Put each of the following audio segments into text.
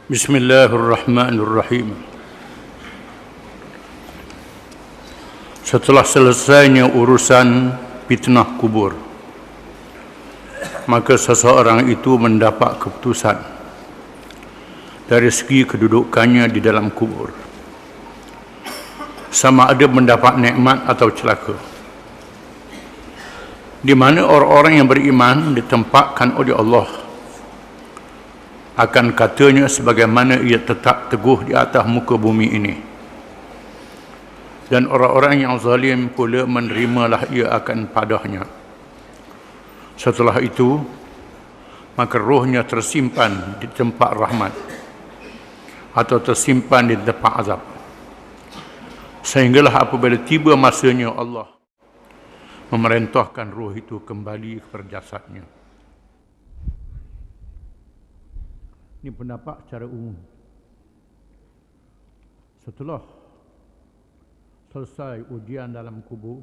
Bismillahirrahmanirrahim. Setelah selesainya urusan fitnah kubur, maka seseorang itu mendapat keputusan dari segi kedudukannya di dalam kubur, sama ada mendapat nikmat atau celaka. Di mana orang-orang yang beriman ditempatkan oleh Allah akan katanya sebagaimana ia tetap teguh di atas muka bumi ini, dan orang-orang yang zalim pula menerimalah ia akan padahnya. Setelah itu maka rohnya tersimpan di tempat rahmat atau tersimpan di tempat azab, sehinggalah apabila tiba masanya Allah memerintahkan roh itu kembali kepada jasadnya. Ini pendapat secara umum. Setelah selesai ujian dalam kubur,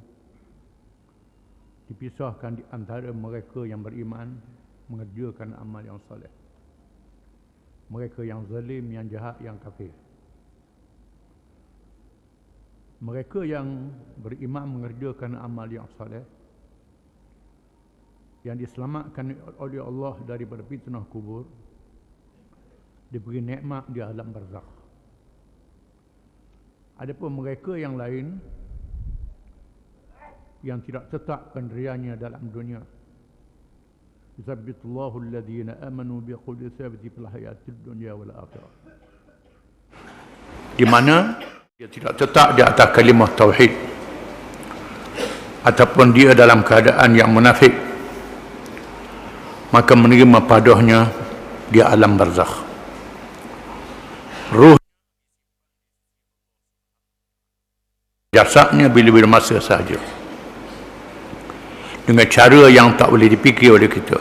dipisahkan di antara mereka yang beriman mengerjakan amal yang soleh, mereka yang zalim, yang jahat, yang kafir. Mereka yang beriman mengerjakan amal yang soleh, yang diselamatkan oleh Allah daripada fitnah kubur, diberi nikmat di alam barzakh. Adapun mereka yang lain yang tidak tetap pendiriannya dalam dunia, yusabbitullahu alladhina amanu biqawli tsabiti fil hayatid dunya wal akhirah, di mana dia tidak tetap di atas kalimah tauhid ataupun dia dalam keadaan yang munafik, maka menerima padahnya di alam barzakh. Ruh jasadnya bila-bila masa sahaja, dengan cara yang tak boleh dipikir oleh kita,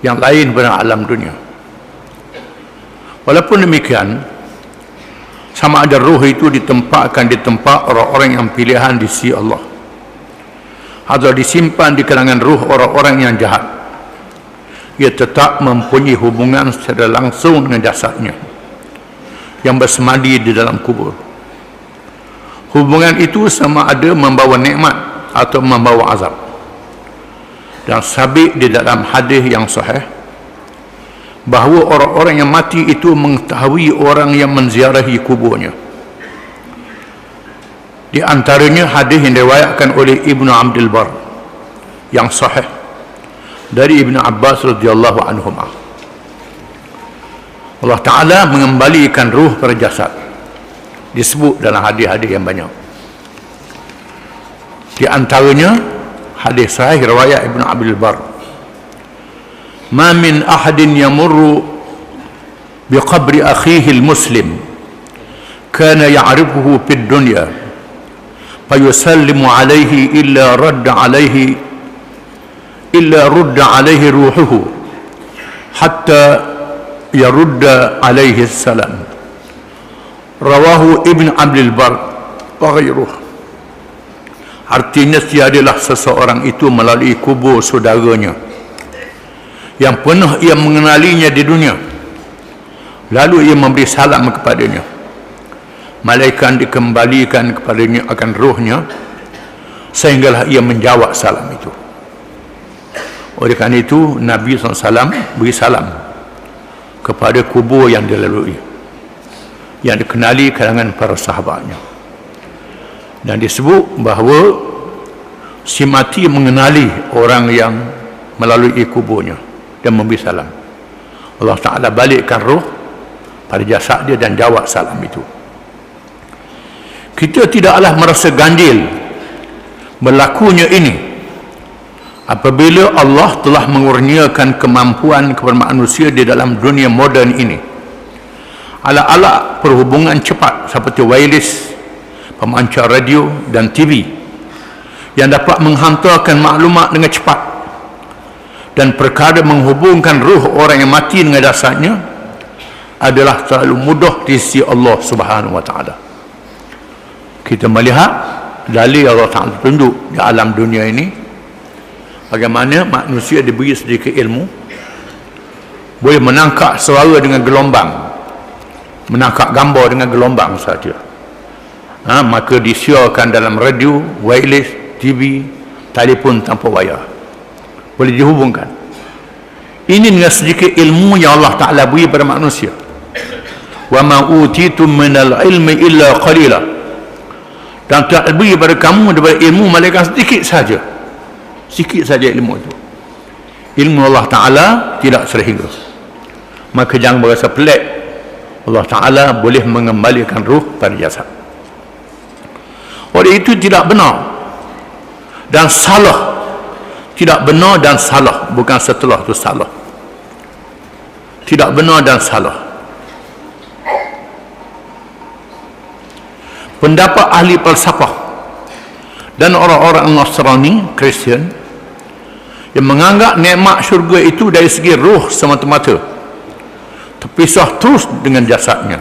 yang lain pada alam dunia. Walaupun demikian, sama ada ruh itu ditempatkan di tempat orang-orang yang pilihan di sisi Allah atau disimpan di kalangan ruh orang-orang yang jahat, ia tetap mempunyai hubungan secara langsung dengan jasadnya yang bersemadi di dalam kubur. Hubungan itu sama ada membawa nikmat atau membawa azab. Dan sabit di dalam hadis yang sahih bahawa orang-orang yang mati itu mengetahui orang yang menziarahi kuburnya. Di antaranya hadis yang diriwayatkan oleh Ibnu Abdul Bar yang sahih dari Ibnu Abbas radhiyallahu anhuma. Allah Ta'ala mengembalikan ruh pada jasad, disebut dalam hadis-hadis yang banyak. Di antaranya hadis sahih riwayat Ibnu Abdul Bar, ma min ahadin yamurru biqabri akhihi al-muslim kana ya'rifuhu fid dunya fayusallimu alayhi illa radda alayhi ruhuhu hatta yarudda alaihi salam. Rawahu Ibn Abdul Bar wa ghairuh. Artinya tiadalah seseorang itu melalui kubur saudaranya yang pernah ia mengenalinya di dunia, lalu ia memberi salam kepadanya, malaikat dikembalikan kepadanya akan rohnya sehinggalah ia menjawab salam itu. Oleh kerana itu Nabi SAW beri salam kepada kubur yang dilalui, yang dikenali kalangan para sahabatnya, dan disebut bahawa si mati mengenali orang yang melalui kuburnya dan memberi salam. Allah Ta'ala balikkan roh pada jasad dia dan jawab salam itu. Kita tidaklah merasa ganjil berlakunya ini apabila Allah telah mengurniakan kemampuan kepada manusia di dalam dunia moden ini, alat-alat perhubungan cepat seperti wireless, pemancar radio dan TV yang dapat menghantarkan maklumat dengan cepat, dan perkara menghubungkan ruh orang yang mati dengan jasadnya adalah terlalu mudah di sisi Allah Subhanahu wa Ta'ala. Kita melihat dalil Allah Ta'ala tunjuk di alam dunia ini bagaimana manusia diberi sedikit ilmu boleh menangkap suara dengan gelombang menangkap gambar dengan gelombang saja. Maka disiarkan dalam radio, wireless, TV, telefon tanpa wayar. Boleh dihubungkan. Ini dengan sedikit ilmu yang Allah Ta'ala beri pada manusia. Wa ma utitum minal ilmi illa qalila. Dan tak beri pada kamu daripada ilmu malaikat sedikit saja. Sikit saja ilmu itu. Ilmu Allah Ta'ala tidak sehingga. Maka jangan berasa pelik. Allah Ta'ala boleh mengembalikan ruh pada jasad. Oleh itu tidak benar dan salah. Tidak benar dan salah. Bukan setelah itu salah. Tidak benar dan salah. Pendapat ahli falsafah dan orang-orang Nasrani, Kristian, yang menganggap nikmat syurga itu dari segi ruh semata-mata, terpisah terus dengan jasadnya.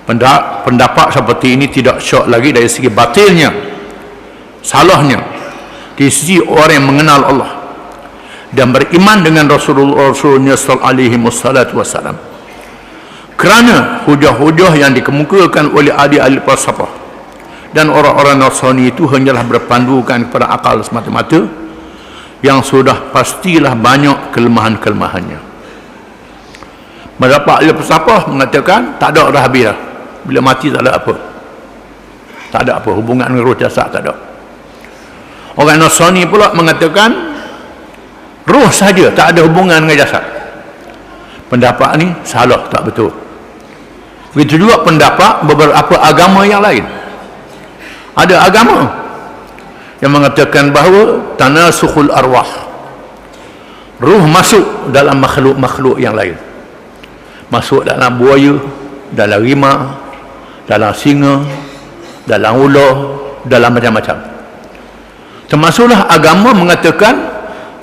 Pendapat seperti ini tidak syok lagi dari segi batilnya, salahnya, di sisi orang yang mengenal Allah dan beriman dengan Rasulullah SAW. Kerana hujah-hujah yang dikemukakan oleh ahli-ahli falsafah dan orang-orang Nasrani itu hanyalah berpandukan kepada akal semata-mata, yang sudah pastilah banyak kelemahan-kelemahannya. Mendapat ahli falsafah mengatakan tak ada dah habis dah. Bila mati tak ada apa. Tak ada apa, hubungan dengan roh jasad tak ada. Orang Nasrani pula mengatakan roh saja, tak ada hubungan dengan jasad. Pendapat ni salah, tak betul. Begitu juga pendapat beberapa agama yang lain. Ada agama yang mengatakan bahawa tanasukhul arwah, ruh masuk dalam makhluk-makhluk yang lain, masuk dalam buaya, dalam rimau, dalam singa, dalam ular, dalam macam-macam. Termasuklah agama mengatakan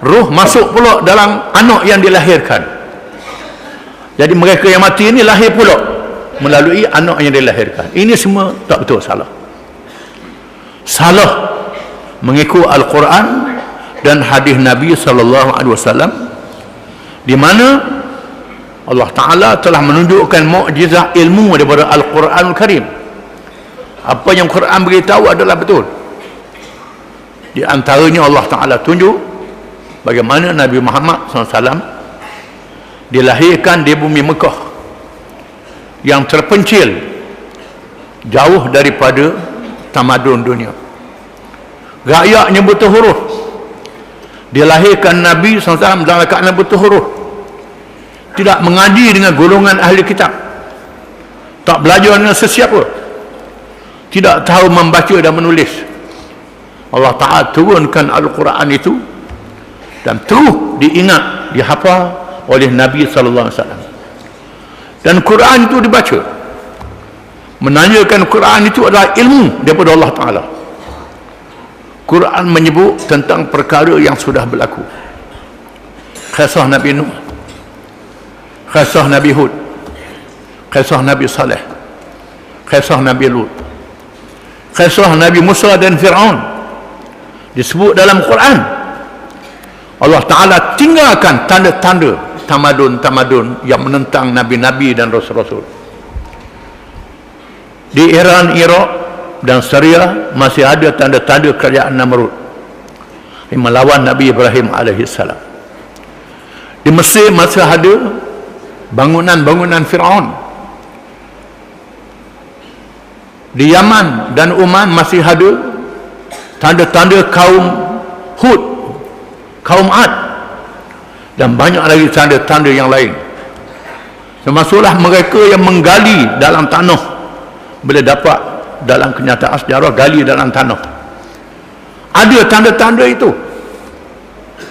roh masuk pula dalam anak yang dilahirkan. Jadi mereka yang mati ini lahir pula melalui anak yang dilahirkan. Ini semua tak betul, salah. Salah mengikut Al-Quran dan hadis Nabi SAW, di mana Allah Ta'ala telah menunjukkan mukjizat ilmu daripada Al-Quranul Karim. Apa yang Quran beritahu adalah betul. Di antaranya Allah Ta'ala tunjuk bagaimana Nabi Muhammad SAW dilahirkan di bumi Mekah yang terpencil jauh daripada tamadun dunia. Rakyatnya buta huruf. Dilahirkan Nabi SAW dalam keadaan buta huruf. Tidak mengaji dengan golongan ahli kitab. Tak belajar dengan sesiapa. Tidak tahu membaca dan menulis. Allah Ta'ala turunkan Al-Quran itu dan terus diingat, dihafal oleh Nabi SAW. Dan Quran itu dibaca. Menanyakan Quran itu adalah ilmu daripada Allah Ta'ala. Quran menyebut tentang perkara yang sudah berlaku. Kisah Nabi Nuh, kisah Nabi Hud, kisah Nabi Saleh, kisah Nabi Lut, kisah Nabi Musa dan Fir'aun disebut dalam Quran. Allah Ta'ala tinggalkan tanda-tanda tamadun-tamadun yang menentang Nabi-Nabi dan Rasul-Rasul. Di Iran, Iraq dan Syria masih ada tanda-tanda kerajaan Namrud yang melawan Nabi Ibrahim alaihissalam. Di Mesir masih ada bangunan-bangunan Fir'aun. Di Yaman dan Oman masih ada tanda-tanda kaum Hud, kaum Ad, dan banyak lagi tanda-tanda yang lain. Termasuklah mereka yang menggali dalam tanah. Bila dapat dalam kenyataan sejarah, gali dalam tanah, ada tanda-tanda itu.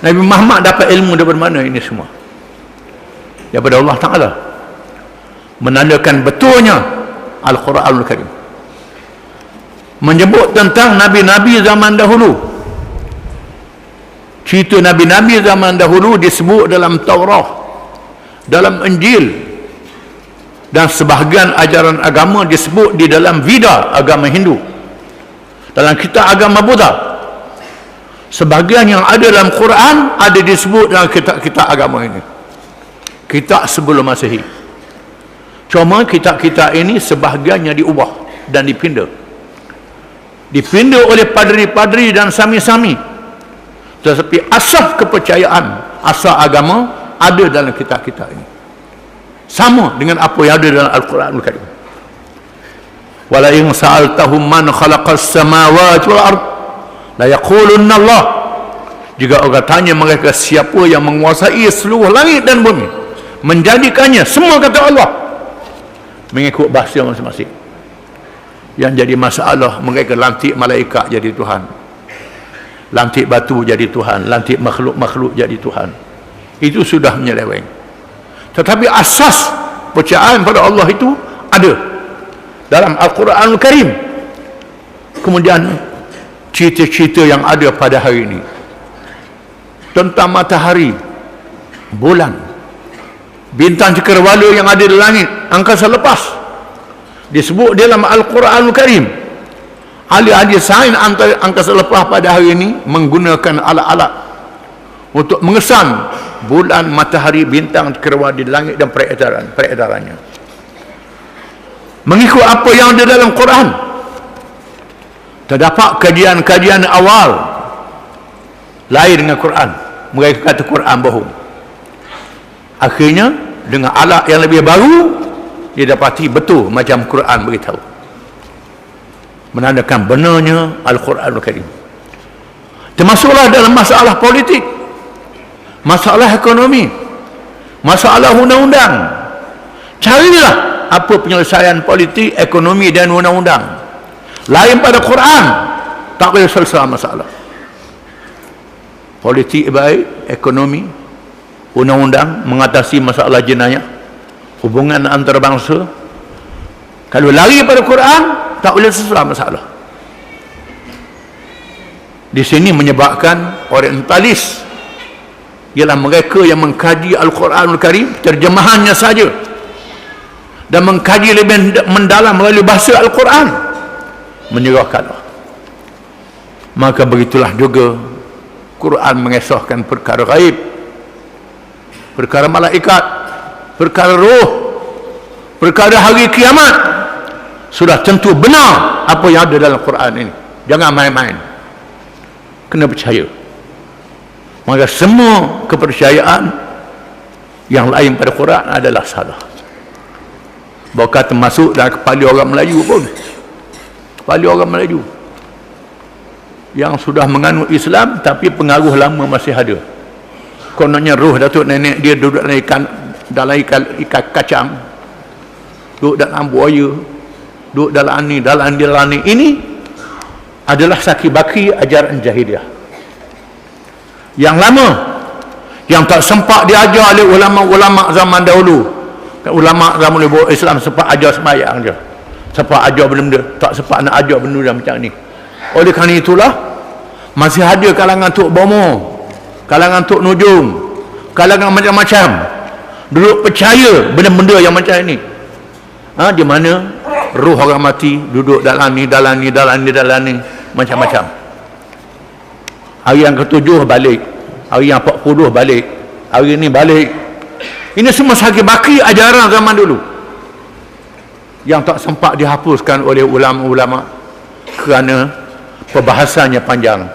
Nabi Muhammad dapat ilmu daripada mana ini semua? Daripada Allah Ta'ala. Menandakan betulnya Al-Quranul Karim. Menyebut tentang Nabi-Nabi zaman dahulu. Cerita Nabi-Nabi zaman dahulu disebut dalam Taurat, dalam Injil, dan sebahagian ajaran agama disebut di dalam Veda agama Hindu, dalam kitab agama Buddha. Sebahagian yang ada dalam Quran ada disebut dalam kitab-kitab agama ini, kitab sebelum Masehi. Cuma kitab-kitab ini sebahagiannya diubah dan dipinda oleh padri-padri dan sami-sami, tetapi asas kepercayaan, asas agama ada dalam kitab-kitab ini, sama dengan apa yang ada dalam Al-Quranul Karim. Wala in sa'altahum man khalaqas samawati wal ard la yaqulunna Allah. Jika orang tanya mereka siapa yang menguasai seluruh langit dan bumi, menjadikannya, semua kata Allah, mengikut bahasa masing-masing. Yang jadi masalah, mereka lantik malaikat jadi Tuhan, lantik batu jadi Tuhan, lantik makhluk-makhluk jadi Tuhan. Itu sudah menyeleweng. Tetapi asas percayaan pada Allah itu ada dalam Al-Quranul Karim. Kemudian cerita-cerita yang ada pada hari ini tentang matahari, bulan, bintang cakrawala yang ada di langit, angkasa lepas, disebut dalam Al-Quranul Karim. Ahli-ahli sains angkasa lepas pada hari ini menggunakan alat-alat untuk mengesan bulan, matahari, bintang cakrawala di langit dan peredarannya mengikut apa yang ada dalam Quran. Terdapat kajian-kajian awal lain dengan Quran, mereka kata Quran bohong. Akhirnya dengan alat yang lebih baru didapati betul macam Quran beritahu, menandakan benarnya Al-Quranul Karim. Termasuklah dalam masalah politik, masalah ekonomi, masalah undang-undang. Carilah apa penyelesaian politik, ekonomi dan undang-undang lain pada Quran, tak boleh selesai masalah. Politik baik, ekonomi, undang-undang, mengatasi masalah jenayah, hubungan antarabangsa, kalau lari pada Quran tak boleh selesai masalah. Di sini menyebabkan orientalis, ialah mereka yang mengkaji Al-Quranul Karim terjemahannya saja dan mengkaji lebih mendalam melalui bahasa Al-Quran, menyerahkanlah. Maka begitulah juga Quran mengesahkan perkara gaib, perkara malaikat, perkara roh, perkara hari kiamat. Sudah tentu benar apa yang ada dalam Quran ini, jangan main-main, kena percaya. Maka semua kepercayaan yang lain pada Quran adalah salah. Bahkan termasuk dalam kepala orang Melayu pun, kepala orang Melayu yang sudah menganut Islam tapi pengaruh lama masih ada. Kononnya roh datuk nenek dia duduk dalam ikan kacang, duduk dalam buaya, duduk dalam ni. Ini adalah saki baki ajaran jahiliah yang lama, yang tak sempat diajar oleh ulama-ulama zaman dahulu. Ulama zaman dahulu Islam sempat ajar sembahyang je, sempat ajar benda, tak sempat nak ajar benda macam ni. Oleh kerana itulah masih ada kalangan Tok Bomo, kalangan Tok Nujung, kalangan macam-macam duduk percaya benda-benda yang macam ni. Di mana roh orang mati duduk dalam ni, macam-macam. Hari yang ke-7 balik, hari yang 40 balik, hari ni balik. Ini semua sakit baki ajaran zaman dulu yang tak sempat dihapuskan oleh ulama-ulama kerana perbahasannya panjang.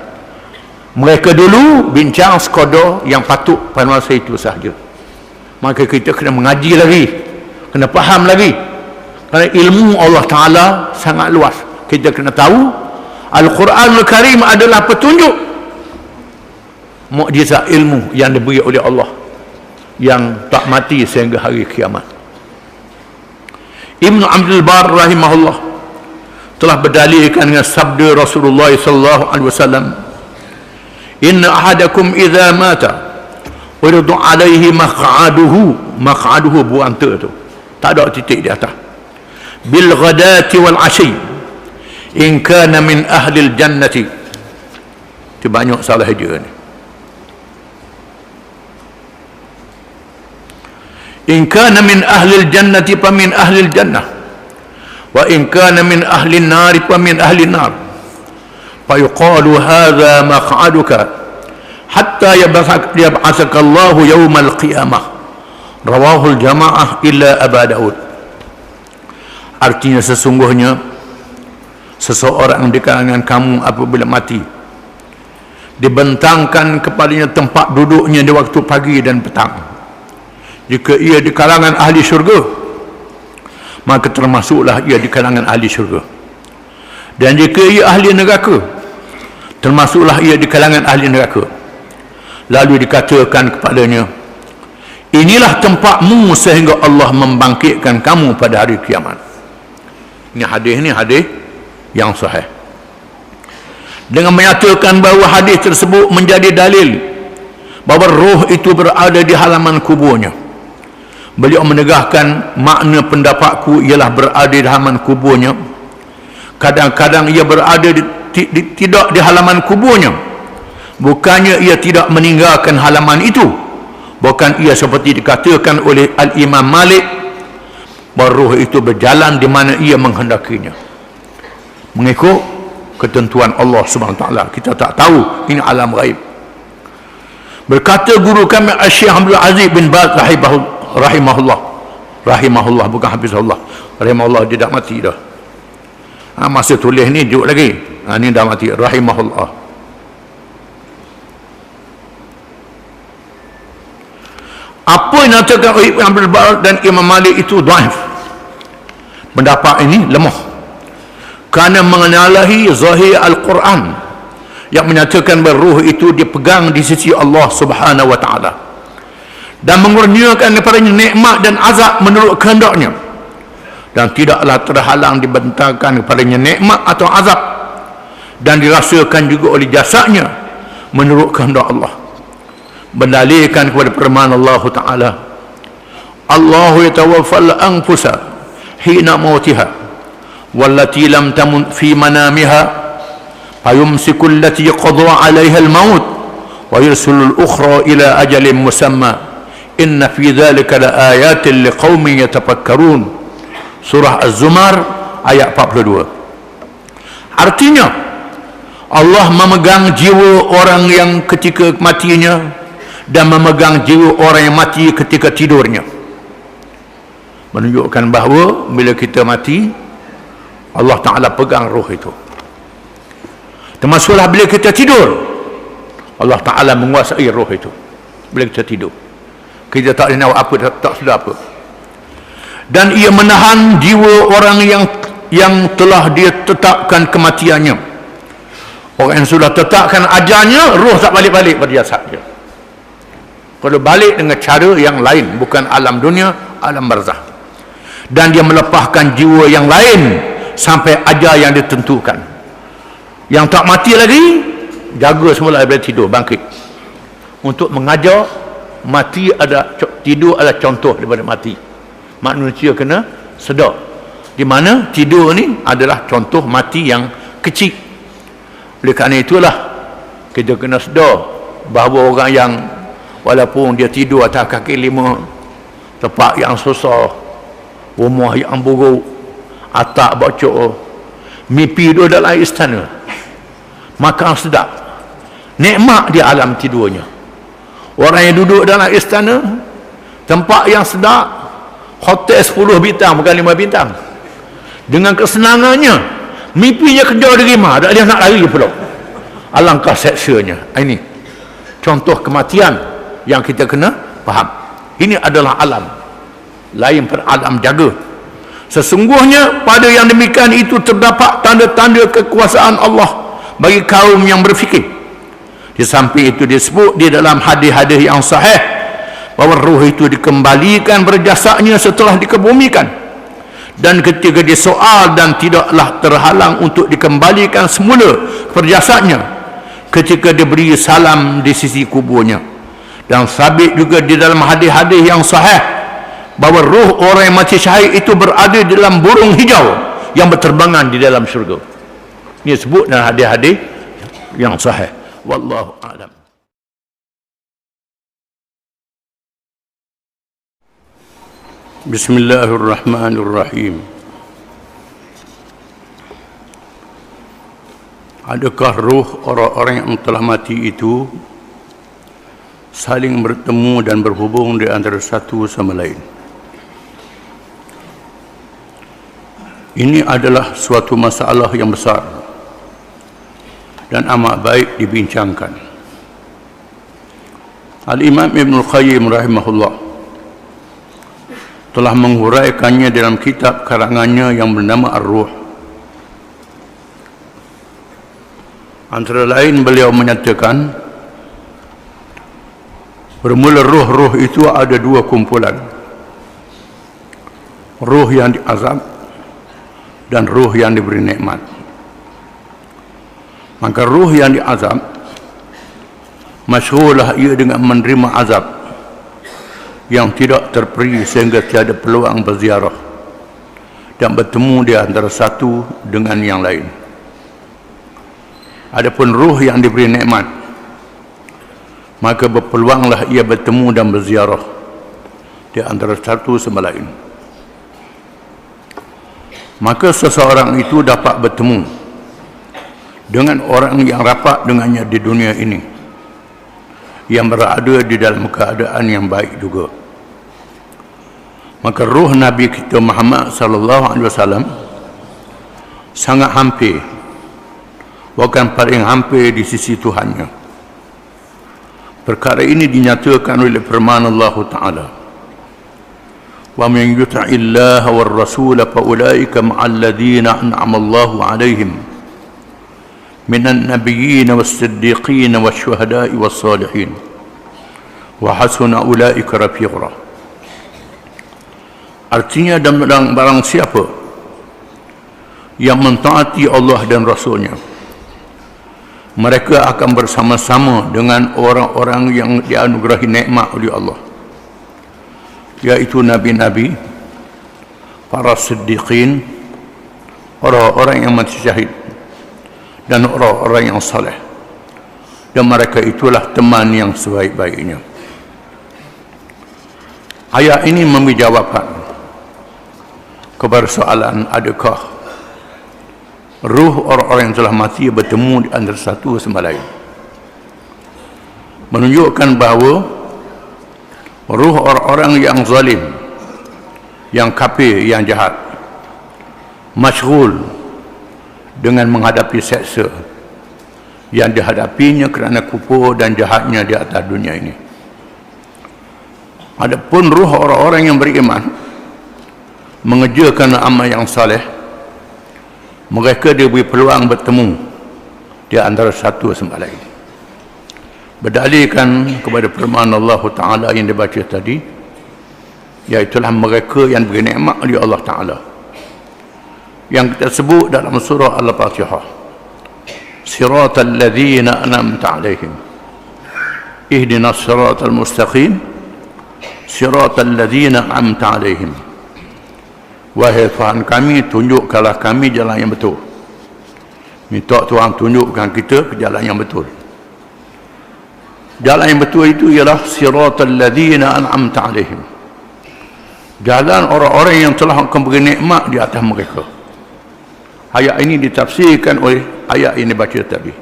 Mereka dulu bincang sekadar yang patut pada masa itu sahaja. Maka kita kena mengaji lagi, kena faham lagi, kerana ilmu Allah Ta'ala sangat luas. Kita kena tahu Al-Quranul Karim adalah petunjuk, mukjizat ilmu yang diberi oleh Allah yang tak mati sehingga hari kiamat. Ibn Abdul Bar rahimahullah telah berdalilkan dengan sabda Rasulullah sallallahu alaihi wasallam, inna ahadakum idza mata uridu alaihi maq'aduhu buanta tu tak ada titik di atas, bil ghadati wal ashi in kana min ahli al jannati. Itu banyak salah dia ni. In kana min ahli al-jannati fa min ahli al-jannah wa in kana min ahli an-nar fa min ahli an-nar fa yuqalu hadha maq'aduka hatta yab'athaka Allah yawm al-qiyamah. Rawahu al-jamaah illa Abu Daud. Artinya sesungguhnya seseorang di kalangan kamu apabila mati, dibentangkan kepadanya tempat duduknya di waktu pagi dan petang. Jika ia di kalangan ahli syurga, maka termasuklah ia di kalangan ahli syurga. Dan jika ia ahli neraka, termasuklah ia di kalangan ahli neraka. Lalu dikatakan kepadanya, inilah tempatmu sehingga Allah membangkitkan kamu pada hari kiamat. Ini hadis yang sahih. Dengan menyatakan bahawa hadis tersebut menjadi dalil bahawa roh itu berada di halaman kuburnya, beliau menegaskan makna pendapatku ialah berada di halaman kuburnya. Kadang-kadang ia berada tidak di halaman kuburnya, bukannya ia tidak meninggalkan halaman itu. Bahkan ia seperti dikatakan oleh Al-Imam Malik, bahawa roh itu berjalan di mana ia menghendakinya, mengikut ketentuan Allah SWT. Kita tak tahu, ini alam ghaib. Berkata guru kami Syekh Abdul Aziz bin Baz rahimahullah, bukan hafizahullah, rahimahullah, dia dah mati dah. Masa tulis ni duduk lagi, ni dah mati, rahimahullah. Apa yang dikatakan oleh Ibn Abdul Bar dan Imam Malik itu dhaif. Pendapat ini lemah kerana mengenalahi zahir Al-Quran yang menyatakan bahawa ruh itu dipegang di sisi Allah Subhanahu wa taala dan mengurniakan kepadanya nikmat dan azab menurut kehendaknya, dan tidaklah terhalang dibentangkan kepadanya nikmat atau azab dan dirasakan juga oleh jasadnya menurut kehendak Allah. Berdalilkan kepada firman Allah Ta'ala, Allahu yatawaffal anfusa hina mautiha wallati lam tamut fi manamiha fayumsiku allati qada 'alayha al-maut wa yursilu al-ukhra ila ajalin musamma inna fi dhalika laayatin liqaumin yatafakkarun. Surah Az-Zumar ayat 42. Artinya Allah memegang jiwa orang yang ketika matinya dan memegang jiwa orang yang mati ketika tidurnya, menunjukkan bahawa bila kita mati, Allah Ta'ala pegang roh itu. Termasuklah bila kita tidur, Allah Ta'ala menguasai roh itu. Bila kita tidur, kita tak tahu apa, tak sedar apa. Dan ia menahan jiwa orang yang telah dia tetapkan kematiannya. Orang yang sudah tetapkan ajalnya, roh tak balik-balik pada jasad dia. Kalau balik dengan cara yang lain, bukan alam dunia, alam barzah. Dan dia melepaskan jiwa yang lain sampai ajal yang ditentukan. Yang tak mati lagi, jaga semula bila tidur, bangkit. Untuk mengajar mati ada, tidur adalah contoh daripada mati. Manusia kena sedar di mana tidur ni adalah contoh mati yang kecil. Oleh kerana itulah kita kena sedar bahawa orang yang walaupun dia tidur atas kaki lima, tempat yang susah, rumah yang buruk, atap bocor, mimpi duduk dalam istana, makan sedap, nikmat di alam tidurnya. Orang yang duduk dalam istana, tempat yang sedap, hotel 10 bintang bukan 5 bintang, dengan kesenangannya, mimpinya kejar derima, tak dia nak lari pula. Alangkah seksanya. Ini contoh kematian yang kita kena faham. Ini adalah alam lain per alam jaga. Sesungguhnya pada yang demikian itu terdapat tanda-tanda kekuasaan Allah bagi kaum yang berfikir. Di samping itu disebut di dalam hadis-hadis yang sahih bahawa ruh itu dikembalikan berjasadnya setelah dikebumikan, dan ketika disoal dan tidaklah terhalang untuk dikembalikan semula berjasadnya ketika diberi salam di sisi kuburnya. Dan sabit juga di dalam hadis-hadis yang sahih bahawa ruh orang yang mati syahid itu berada di dalam burung hijau yang berterbangan di dalam syurga. Ini disebut dalam hadis-hadis yang sahih. Wallahu a'lam. Bismillahirrahmanirrahim. Adakah ruh orang-orang yang telah mati itu saling bertemu dan berhubung di antara satu sama lain? Ini adalah suatu masalah yang besar dan amat baik dibincangkan. Al-Imam Ibn Al-Qayyim rahimahullah telah menghuraikannya dalam kitab karangannya yang bernama Ar-Ruh. Antara lain beliau menyatakan, bermula ruh-ruh itu ada dua kumpulan, ruh yang diazab dan ruh yang diberi nikmat. Maka ruh yang diazab, masyhurlah ia dengan menerima azab yang tidak terperi sehingga tiada peluang berziarah dan bertemu di antara satu dengan yang lain. Adapun ruh yang diberi nikmat, maka berpeluanglah ia bertemu dan berziarah di antara satu sama lain. Maka seseorang itu dapat bertemu dengan orang yang rapat dengannya di dunia ini, yang berada di dalam keadaan yang baik juga. Maka ruh Nabi kita Muhammad sallallahu alaihi wasallam sangat hampir, bahkan paling hampir di sisi Tuhannya. Perkara ini dinyatakan oleh firman Allah Ta'ala, wa man yuti'illaha war rasul fa ulaika ma'al ladzina an'ama Allahu 'alaihim minan nabiyyin was-siddiqin wasyuhada'i was-salihin wa hasuna ulaika rafiqa. Artinya, dan barang siapa yang mentaati Allah dan Rasulnya, mereka akan bersama-sama dengan orang-orang yang dianugerahi nikmat oleh Allah, yaitu nabi-nabi, para siddiqin, orang-orang yang mati syahid, dan orang-orang yang saleh, dan mereka itulah teman yang sebaik-baiknya. Ayat ini memberi jawapan kepada soalan, adakah ruh orang-orang yang telah mati bertemu di antara satu sama lain, menunjukkan bahawa ruh orang-orang yang zalim, yang kafir, yang jahat, masyghul dengan menghadapi seksa yang dihadapinya kerana kufur dan jahatnya di atas dunia ini. Adapun ruh orang-orang yang beriman, mengerjakan amal yang saleh, mereka diberi peluang bertemu di antara satu sama lain. Berdalilkan kepada firman Allah Ta'ala yang dibaca tadi, iaitulah mereka yang beri nikmat oleh Allah Ta'ala, yang kita sebut dalam surah Al-Fatihah, siratal ladzina an'amta 'alaihim ihdinas siratal mustaqim siratal ladzina an'amta 'alaihim. Wahai Tuhan kami, tunjukkanlah kami jalan yang betul. Minta Tuhan tunjukkan kita ke jalan yang betul. Jalan yang betul itu ialah siratal ladzina an'amta 'alaihim, jalan orang-orang yang telah Engkau beri nikmat di atas mereka. Ayat ini ditafsirkan oleh ayat yang dibaca tadi,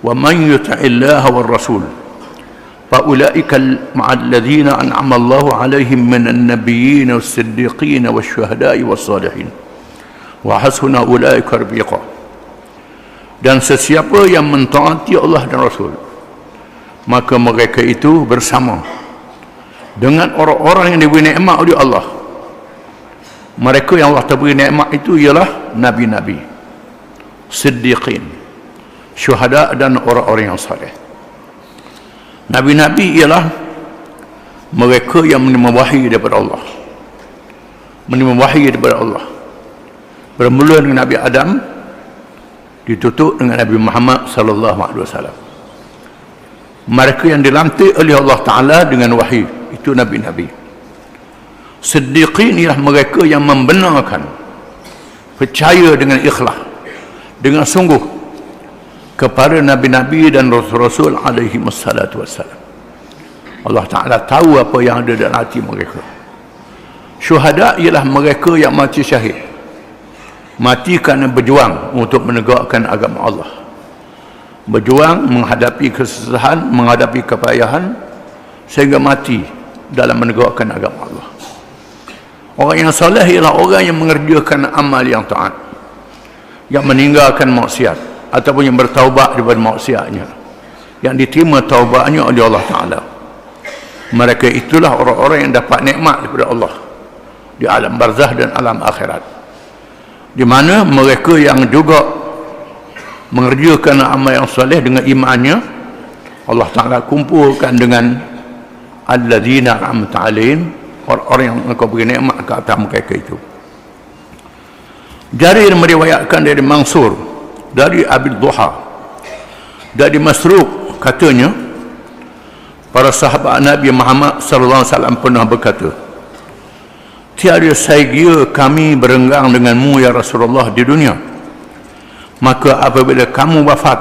wa man yuti'illaha war rasul fa ulaika ma'al ladzina an'ama Allahu 'alaihim minan nabiyyin was-siddiqin wasyuhada'i was-salihin wa hasuna ulaika rafiqa. Dan sesiapa yang mentaati Allah dan Rasul, maka mereka itu bersama dengan orang-orang yang diberi nikmat oleh Allah. Mereka yang Allah beri nikmat itu ialah nabi-nabi, siddiqin, syuhada, dan orang-orang yang saleh. Nabi-nabi ialah mereka yang menerima wahyu daripada Allah, menerima wahyu daripada Allah, bermula dengan Nabi Adam, ditutup dengan Nabi Muhammad sallallahu alaihi wasallam. Mereka yang dilantik oleh Allah Ta'ala dengan wahyu, itu nabi-nabi. Siddiqin ialah mereka yang membenarkan, percaya dengan ikhlas, dengan sungguh kepada nabi-nabi dan rasul-rasul alaihi wassalatu wassalam. Allah Ta'ala tahu apa yang ada dalam hati mereka. Syuhada ialah mereka yang mati syahid, mati kerana berjuang untuk menegakkan agama Allah, berjuang menghadapi kesusahan, menghadapi kepayahan, sehingga mati dalam menegakkan agama Allah. Orang yang soleh ialah orang yang mengerjakan amal yang taat, yang meninggalkan maksiat, ataupun yang bertaubat daripada maksiatnya, yang diterima taubatnya oleh Allah Ta'ala. Mereka itulah orang-orang yang dapat nikmat daripada Allah di alam barzah dan alam akhirat, di mana mereka yang juga mengerjakan amal yang soleh dengan imannya, Allah Ta'ala kumpulkan dengan alladzina an'amta alaihim, orang-orang yang engkau beri nikmat ke atas mereka itu. Jarir meriwayatkan dari Mansur, dari Abi Duha, dari Masruq, katanya para sahabat Nabi Muhammad sallallahu alaihi wasallam pernah berkata, tiada saya kami berenggang denganmu ya Rasulullah di dunia, maka apabila kamu wafat,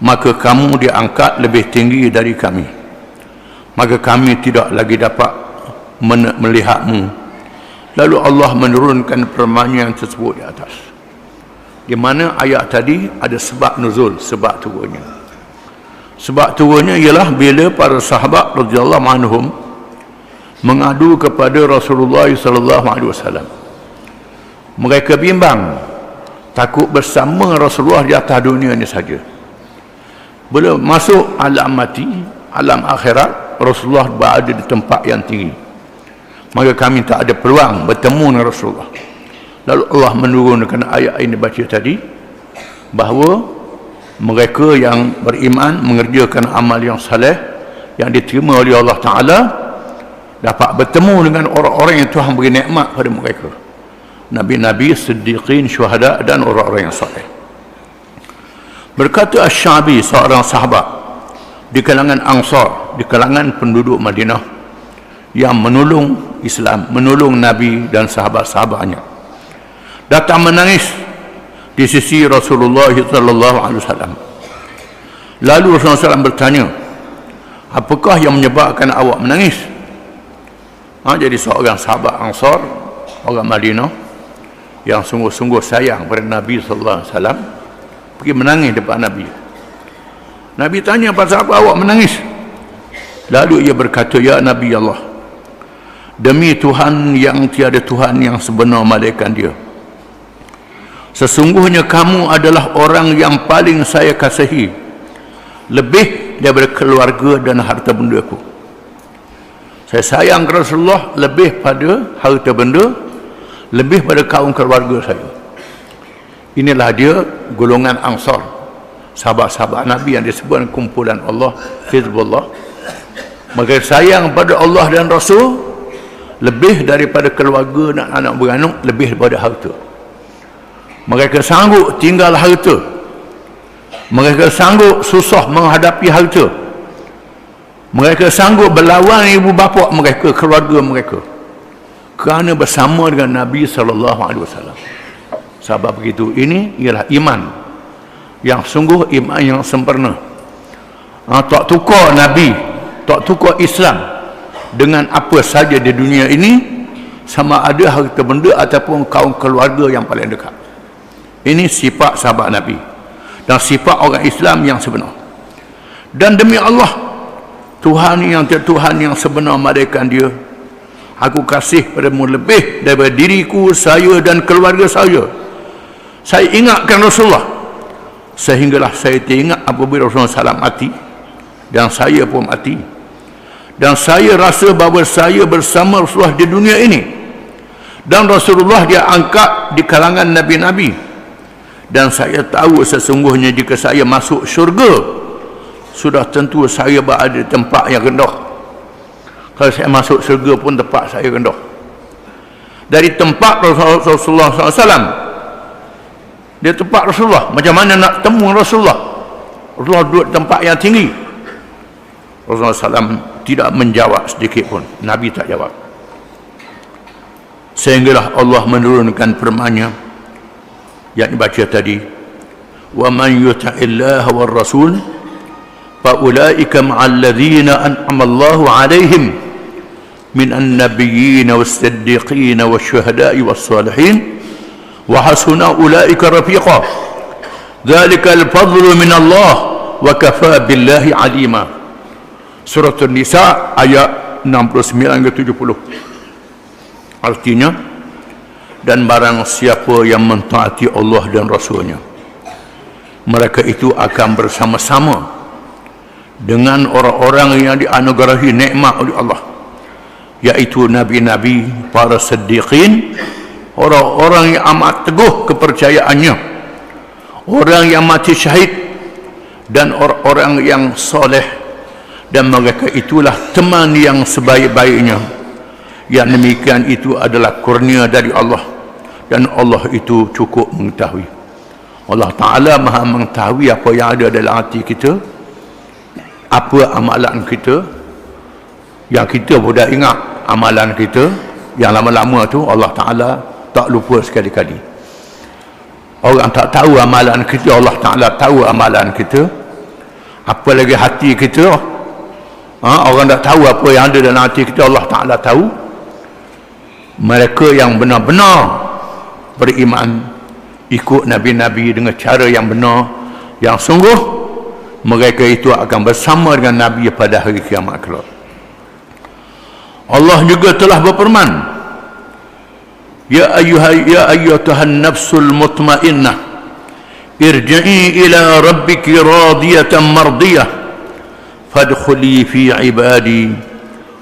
maka kamu diangkat lebih tinggi dari kami, maka kami tidak lagi dapat melihatmu. Lalu Allah menurunkan firman-Nya yang tersebut di atas, di mana ayat tadi ada sebab nuzul, sebab turunnya. Sebab turunnya ialah bila para sahabat radhiyallahu anhum mengadu kepada Rasulullah sallallahu alaihi wasallam. Mereka bimbang, takut bersama Rasulullah di atas dunia ini saja. Bila masuk alam mati, alam akhirat, Rasulullah berada di tempat yang tinggi, maka kami tak ada peluang bertemu dengan Rasulullah. Lalu Allah menurunkan ayat ini baca tadi, bahawa mereka yang beriman mengerjakan amal yang saleh yang diterima oleh Allah Ta'ala dapat bertemu dengan orang-orang yang Tuhan beri nikmat pada mereka, Nabi-Nabi, Siddiqin, Syuhada dan orang-orang yang saleh. Berkata Asy-Sya'bi, seorang sahabat di kalangan Ansar, di kalangan penduduk Madinah yang menolong Islam, menolong Nabi dan sahabat-sahabatnya, datang menangis di sisi Rasulullah sallallahu alaihi wasallam. Lalu Rasulullah SAW bertanya, apakah yang menyebabkan awak menangis? Jadi seorang sahabat Ansar, orang Madinah yang sungguh-sungguh sayang pada Nabi sallallahu alaihi wasallam, pergi menangis depan Nabi. Nabi tanya, pasal apa awak menangis? Lalu ia berkata, ya Nabi Allah, demi Tuhan yang tiada Tuhan yang sebenar melainkan Dia, sesungguhnya kamu adalah orang yang paling saya kasihi, lebih daripada keluarga dan harta benda aku. Saya sayang Rasulullah lebih pada harta benda, lebih pada kaum keluarga saya. Inilah dia golongan Ansar, sahabat-sahabat Nabi yang disebut kumpulan Allah, Hizbullah. Maka sayang pada Allah dan Rasul lebih daripada keluarga dan anak beranak, lebih daripada harta. Mereka sanggup tinggal harta, mereka sanggup susah menghadapi harta, mereka sanggup berlawan ibu bapa mereka, keluarga mereka, kerana bersama dengan Nabi sallallahu alaihi wasallam. Sebab begitu, ini ialah iman yang sungguh, iman yang sempurna. Tak tukar Nabi, tak tukar Islam dengan apa saja di dunia ini, sama ada harta benda ataupun kaum keluarga yang paling dekat. Ini sifat sahabat Nabi dan sifat orang Islam yang sebenar. Dan demi Allah, Tuhan yang Tuhan yang sebenar melainkan Dia, aku kasih padamu lebih daripada diriku, saya dan keluarga saya. Saya ingatkan Rasulullah sehinggalah saya teringat apabila Rasulullah SAW mati dan saya pun mati, dan saya rasa bahawa saya bersama Rasulullah di dunia ini, dan Rasulullah dia angkat di kalangan Nabi-Nabi, dan saya tahu sesungguhnya jika saya masuk syurga, sudah tentu saya berada di tempat yang rendah. Kalau saya masuk syurga pun tempat saya rendah. Dari tempat Rasulullah SAW, dia tempat Rasulullah, macam mana nak temu Rasulullah? Rasulullah duduk di tempat yang tinggi. Rasulullah SAW tidak menjawab sedikit pun, Nabi tak jawab. Sehinggalah Allah menurunkan firman-Nya yang dibaca tadi, wa man yuti'illah war rasul fa ulaika ma'al ladzina an'ama Allahu 'alaihim min an-nabiyyin was-siddiqin wasyuhada'i was-salihin wa hasuna ulaika rafiqa dzalika al-fadlu min Allah wa kafa billahi 'alima. Surah An-Nisa ayat 69 ke 70. Artinya, dan barang siapa yang mentaati Allah dan Rasulnya, mereka itu akan bersama-sama dengan orang-orang yang dianugerahi nikmat oleh Allah, yaitu nabi-nabi, para siddiqin, orang-orang yang amat teguh kepercayaannya, orang yang mati syahid, dan orang-orang yang soleh. Dan mereka itulah teman yang sebaik-baiknya. Yang demikian itu adalah kurnia dari Allah, dan Allah itu cukup mengetahui. Allah Ta'ala maha mengetahui apa yang ada dalam hati kita, apa amalan kita, yang kita pun dah ingat amalan kita yang lama-lama tu Allah Ta'ala tak lupa sekali-kali. Orang tak tahu amalan kita, Allah Ta'ala tahu amalan kita. Apa lagi hati kita, orang tak tahu apa yang ada dalam hati kita, Allah Ta'ala tahu. Mereka yang benar-benar beriman, ikut Nabi-Nabi dengan cara yang benar, yang sungguh, mereka itu akan bersama dengan Nabi pada hari kiamat kelak. Allah juga telah berfirman, Ya ayyatuhan nafsul mutmainnah, irji'i ila rabbiki radiyatan mardiyah, fadkhuli fi ibadi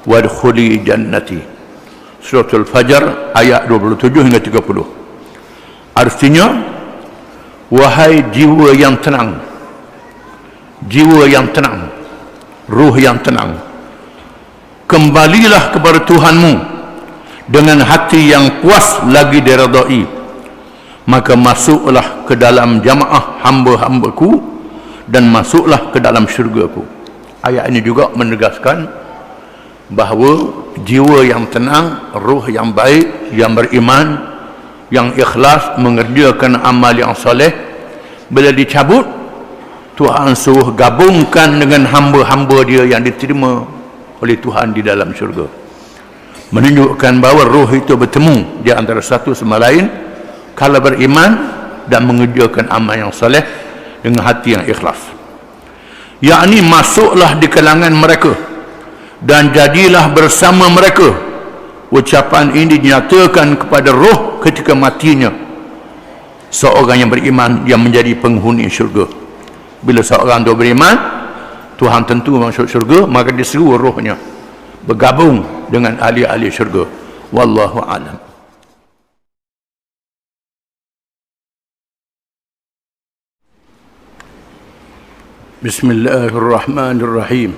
wadkhuli jannati. Surah Al-Fajr ayat 27 hingga 30. Artinya, wahai jiwa yang tenang, jiwa yang tenang, ruh yang tenang, kembalilah kepada Tuhanmu dengan hati yang puas lagi diredai, maka masuklah ke dalam jamaah hamba-hambaku dan masuklah ke dalam syurgaku. Ayat ini juga menegaskan bahawa jiwa yang tenang, ruh yang baik, yang beriman, yang ikhlas, mengerjakan amal yang soleh, bila dicabut, Tuhan suruh gabungkan dengan hamba-hamba dia yang diterima oleh Tuhan di dalam syurga. Menunjukkan bahawa ruh itu bertemu di antara satu sama lain kalau beriman dan mengerjakan amal yang soleh dengan hati yang ikhlas. Yakni masuklah di kalangan mereka dan jadilah bersama mereka. Ucapan ini dinyatakan kepada roh ketika matinya seorang yang beriman yang menjadi penghuni syurga. Bila seorang itu beriman, Tuhan tentu masuk syurga, maka diseru rohnya bergabung dengan ahli-ahli syurga. Wallahu a'lam. Bismillahirrahmanirrahim.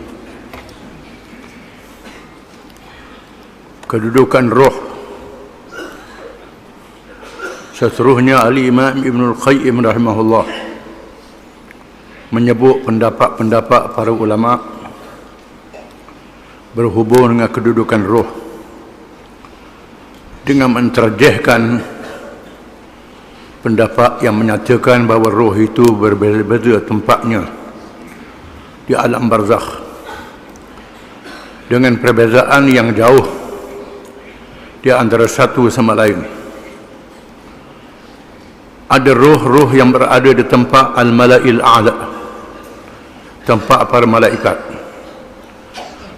Kedudukan roh. Seterusnya Al-Imam Ibn Al-Qayyim rahimahullah menyebut pendapat-pendapat para ulama berhubung dengan kedudukan roh dengan menterjehkan pendapat yang menyatakan bahawa roh itu berbeza-beza tempatnya di alam barzakh dengan perbezaan yang jauh di antara satu sama lain. Ada roh-roh yang berada di tempat al-mala'il a'la, tempat para malaikat,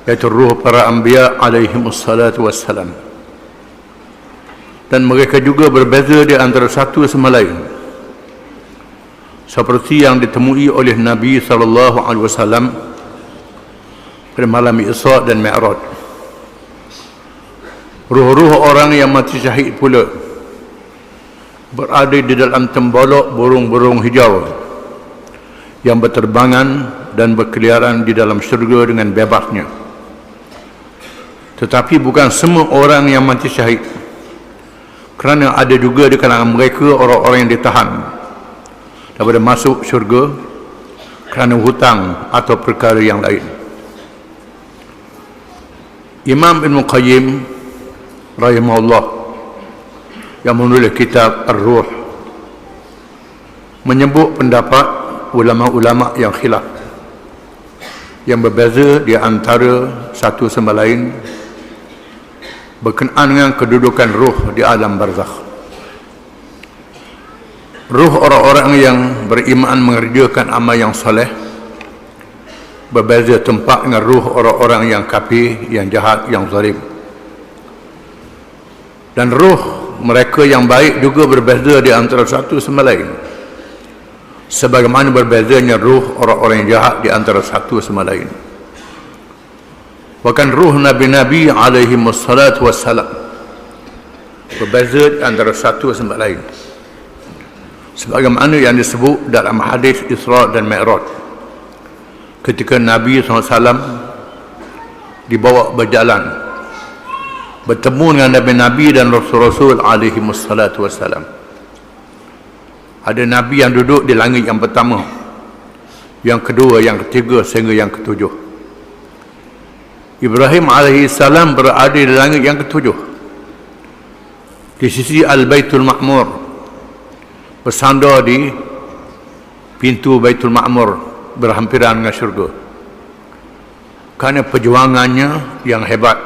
yaitu roh para anbiya alaihimussalatu wassalam. Dan mereka juga berbeza di antara satu sama lain, seperti yang ditemui oleh Nabi SAW pada malam Isra' dan Mi'raj. Ruh-ruh orang yang mati syahid pula berada di dalam tembolok burung-burung hijau yang berterbangan dan berkeliaran di dalam syurga dengan bebasnya. Tetapi bukan semua orang yang mati syahid, kerana ada juga di kalangan mereka orang-orang yang ditahan daripada masuk syurga kerana hutang atau perkara yang lain. Imam Ibn Qayyim rahimahullah yang menulis kitab Ar-Ruh menyebut pendapat ulama-ulama yang khilaf, yang berbeza di antara satu sama lain berkenaan dengan kedudukan ruh di alam barzakh. Ruh orang-orang yang beriman mengerjakan amal yang soleh berbeza tempat dengan ruh orang-orang yang kafir, yang jahat, yang zalim. Dan roh mereka yang baik juga berbeza di antara satu sama lain, sebagaimana berbezanya roh orang-orang yang jahat di antara satu sama lain. Bahkan roh Nabi-Nabi alaihi wassalatu wassalam berbeza di antara satu sama lain, sebagaimana yang disebut dalam hadis Isra dan Mi'raj, ketika Nabi SAW dibawa berjalan bertemu dengan Nabi-Nabi dan Rasul-Rasul alaihi wassalatu wassalam. Ada Nabi yang duduk di langit yang pertama, yang kedua, yang ketiga sehingga yang ketujuh. Ibrahim alaihi salam berada di langit yang ketujuh, di sisi Al-Baitul Ma'mur, bersandar di pintu Baitul Ma'mur berhampiran dengan syurga. Kerana perjuangannya yang hebat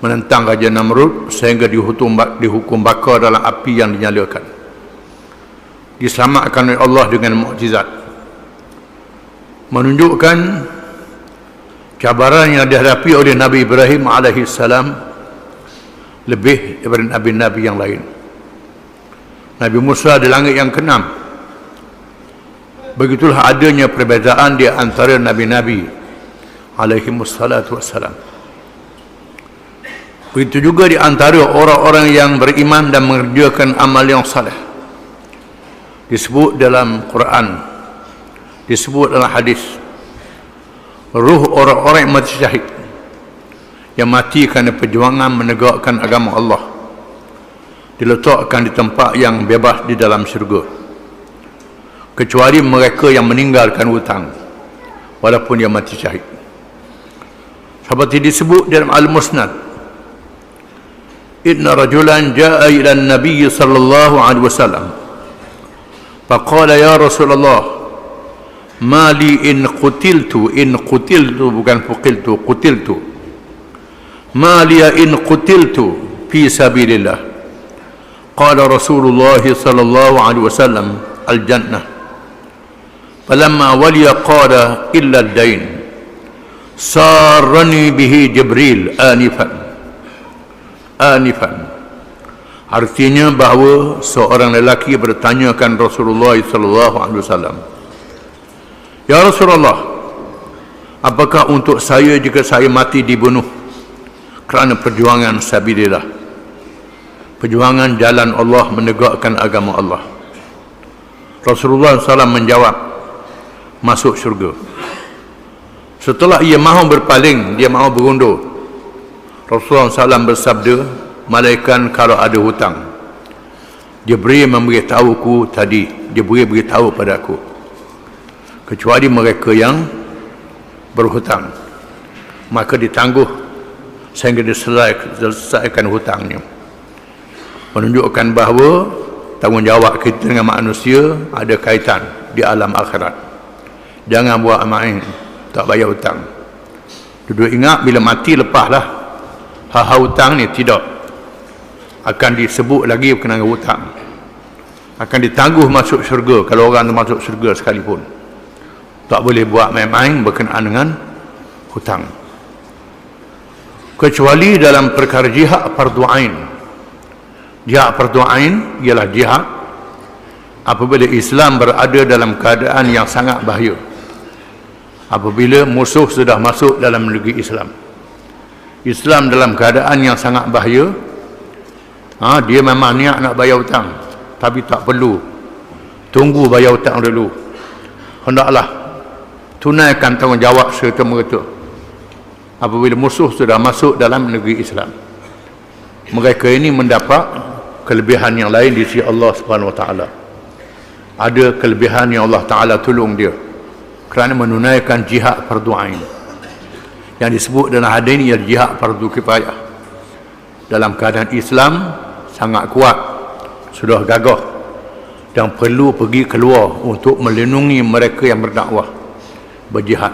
menentang Raja Namrud sehingga dihukum bakar dalam api yang dinyalakan, diselamatkan oleh Allah dengan mukjizat, menunjukkan cabaran yang dihadapi oleh Nabi Ibrahim alaihi salam lebih daripada nabi-nabi yang lain. Nabi Musa di langit yang ke-6. Begitulah adanya perbezaan di antara nabi-nabi alaihi wassalatu wassalam. Begitu juga di antara orang-orang yang beriman dan mengerjakan amal yang saleh. Disebut dalam Quran, disebut dalam hadis, ruh orang-orang yang mati syahid, yang mati kerana perjuangan menegakkan agama Allah, diletakkan di tempat yang bebas di dalam syurga, kecuali mereka yang meninggalkan hutang walaupun dia mati syahid. Seperti disebut dalam Al-Musnad, inna rajulan ja'a ila an-nabiy sallallahu alaihi wasallam faqala ya Rasulullah ma li in qutiltu bukan fuqiltu, qutiltu, ma li in qutiltu fi sabilillah. Qala Rasulullah sallallahu alaihi wasallam al-jannah. Falamma waliya qala illa ad-dain. Sarrani bihi Jibril anifan. Artinya bahawa seorang lelaki bertanyakan Rasulullah sallallahu alaihi wasallam, ya Rasulullah, apakah untuk saya jika saya mati dibunuh kerana perjuangan sabilillah, perjuangan jalan Allah menegakkan agama Allah? Rasulullah SAW menjawab, masuk syurga. Setelah ia mahu berpaling, dia mahu berundur, Rasulullah SAW bersabda, malaikat kalau ada hutang, Jibril memberitahuku tadi, Jibril beritahu pada aku, kecuali mereka yang berhutang, maka ditangguh sehingga diselesaikan hutangnya. Menunjukkan bahawa tanggungjawab kita dengan manusia ada kaitan di alam akhirat. Jangan buat main, tak bayar hutang. Duduk ingat bila mati lepaslah. Hal-hal hutang ni tidak akan disebut lagi berkenaan hutang, akan ditangguh masuk syurga. Kalau orang tu masuk syurga sekalipun, tak boleh buat main-main berkenaan dengan hutang, kecuali dalam perkara jihad fardu ain. Jihad fardu ain ialah jihad apabila Islam berada dalam keadaan yang sangat bahaya, apabila musuh sudah masuk dalam negeri Islam. Islam dalam keadaan yang sangat bahaya, dia memang niat nak bayar hutang, tapi tak perlu tunggu bayar hutang dulu, hendaklah tunaikan tanggungjawab serta-merta apabila musuh sudah masuk dalam negeri Islam. Mereka ini mendapat kelebihan yang lain di sisi Allah Subhanahu Wa Taala. Ada kelebihan yang Allah Taala tolong dia kerana menunaikan jihad fardu ain. Yang disebut dalam hadis ini ialah jihad fardu kifayah. Dalam keadaan Islam sangat kuat, sudah gagah, dan perlu pergi keluar untuk melindungi mereka yang berdakwah, berjihad.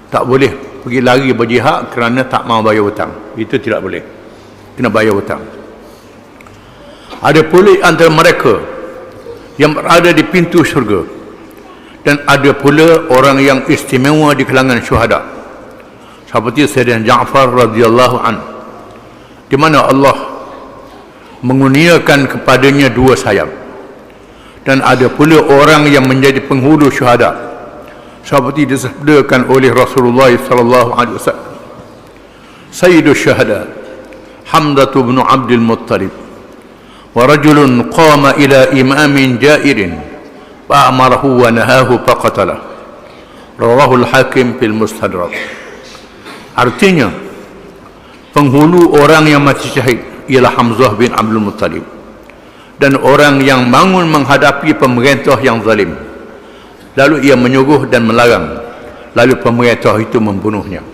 Tak boleh pergi lari berjihad kerana tak mau bayar hutang. Itu tidak boleh, kena bayar hutang. Ada pula antara mereka yang berada di pintu syurga, dan ada pula orang yang istimewa di kalangan syuhada, seperti Sayyidina Ja'far radhiyallahu an, di mana Allah mengurniakan kepadanya 2 sayap. Dan ada pula orang yang menjadi penghulu syuhada seperti disabdakan oleh Rasulullah sallallahu alaihi wasallam, Sayyidus syuhada Hamzah bin Abdul Muttalib wa rajulun qama ila imamin jairin fa'amarahu wa nahahu faqatalah. Rawahu al-Hakim fil Mustadrak. Artinya, penghulu orang yang mati syahid ialah Hamzah bin Abdul Muttalib, dan orang yang bangun menghadapi pemerintah yang zalim, lalu ia menyuruh dan melarang, lalu pemerintah itu membunuhnya.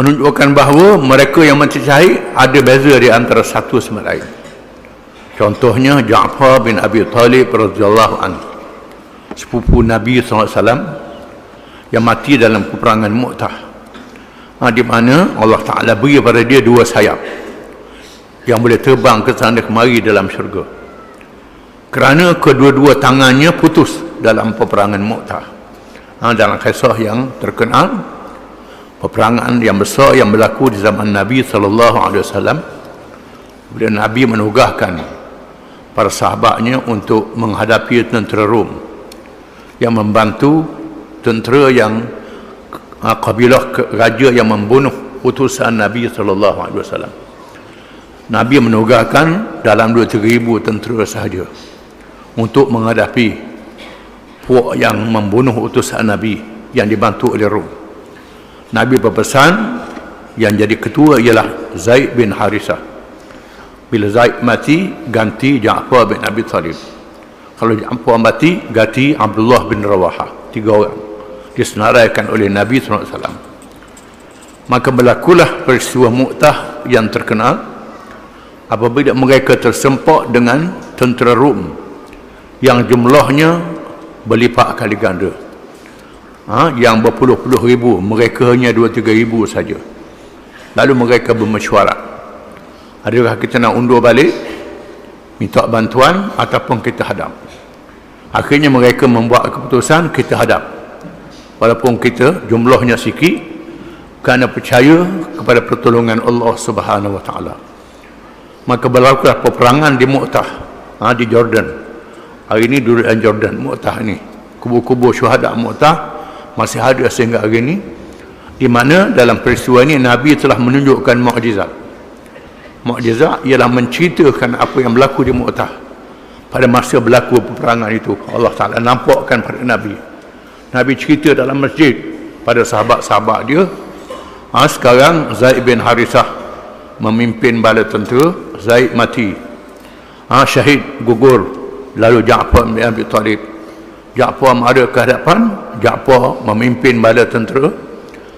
Menunjukkan bahawa mereka yang mati syahid ada beza di antara satu sama lain. Contohnya Ja'far bin Abi Talib radhiyallahu anhu, sepupu Nabi SAW, yang mati dalam peperangan Mu'tah, di mana Allah Ta'ala beri pada dia 2 sayap yang boleh terbang ke sana kemari dalam syurga, kerana kedua-dua tangannya putus dalam peperangan Mu'tah. Dalam kisah yang terkenal, peperangan yang besar yang berlaku di zaman Nabi SAW, bila Nabi menugaskan para sahabatnya untuk menghadapi tentera Rom yang membantu tentera yang kabilah raja yang membunuh utusan Nabi SAW. Nabi menugaskan dalam 2-3 tentera sahaja untuk menghadapi puak yang membunuh utusan Nabi yang dibantu oleh Rom. Nabi berpesan yang jadi ketua ialah Zaid bin Harisah. Bila Zaid mati, ganti Ja'far bin Abi Talib. Kalau Ja'far mati, ganti Abdullah bin Rawaha. 3 orang disenaraikan oleh Nabi SAW. Maka berlakulah peristiwa Mu'tah yang terkenal apabila mereka tersempak dengan tentera Rom yang jumlahnya berlipat kali ganda, yang berpuluh-puluh ribu, mereka hanya 2-3 ribu saja. Lalu mereka bermesyuarat, adakah kita nak undur balik, minta bantuan, ataupun kita hadap. Akhirnya mereka membuat keputusan, kita hadap, walaupun kita jumlahnya sikit, kerana percaya kepada pertolongan Allah Subhanahu Wa Taala. Maka berlakulah peperangan di Mu'tah, di Jordan. Hari ini durian Jordan, Mu'tah ni, kubur-kubur syuhada Mu'tah masih ada sehingga hari ini, di mana dalam peristiwa ini Nabi telah menunjukkan mukjizat. Mukjizat ialah menceritakan apa yang berlaku di Mu'tah pada masa berlaku peperangan itu. Allah Ta'ala nampakkan pada Nabi. Nabi cerita dalam masjid pada sahabat-sahabat dia. Sekarang Zaid bin Harisah memimpin bala tentera, Zaid mati, syahid, gugur. Lalu Ja'far bin Abi Talib, Ja'far ada ke hadapan, Ja'far memimpin bala tentera.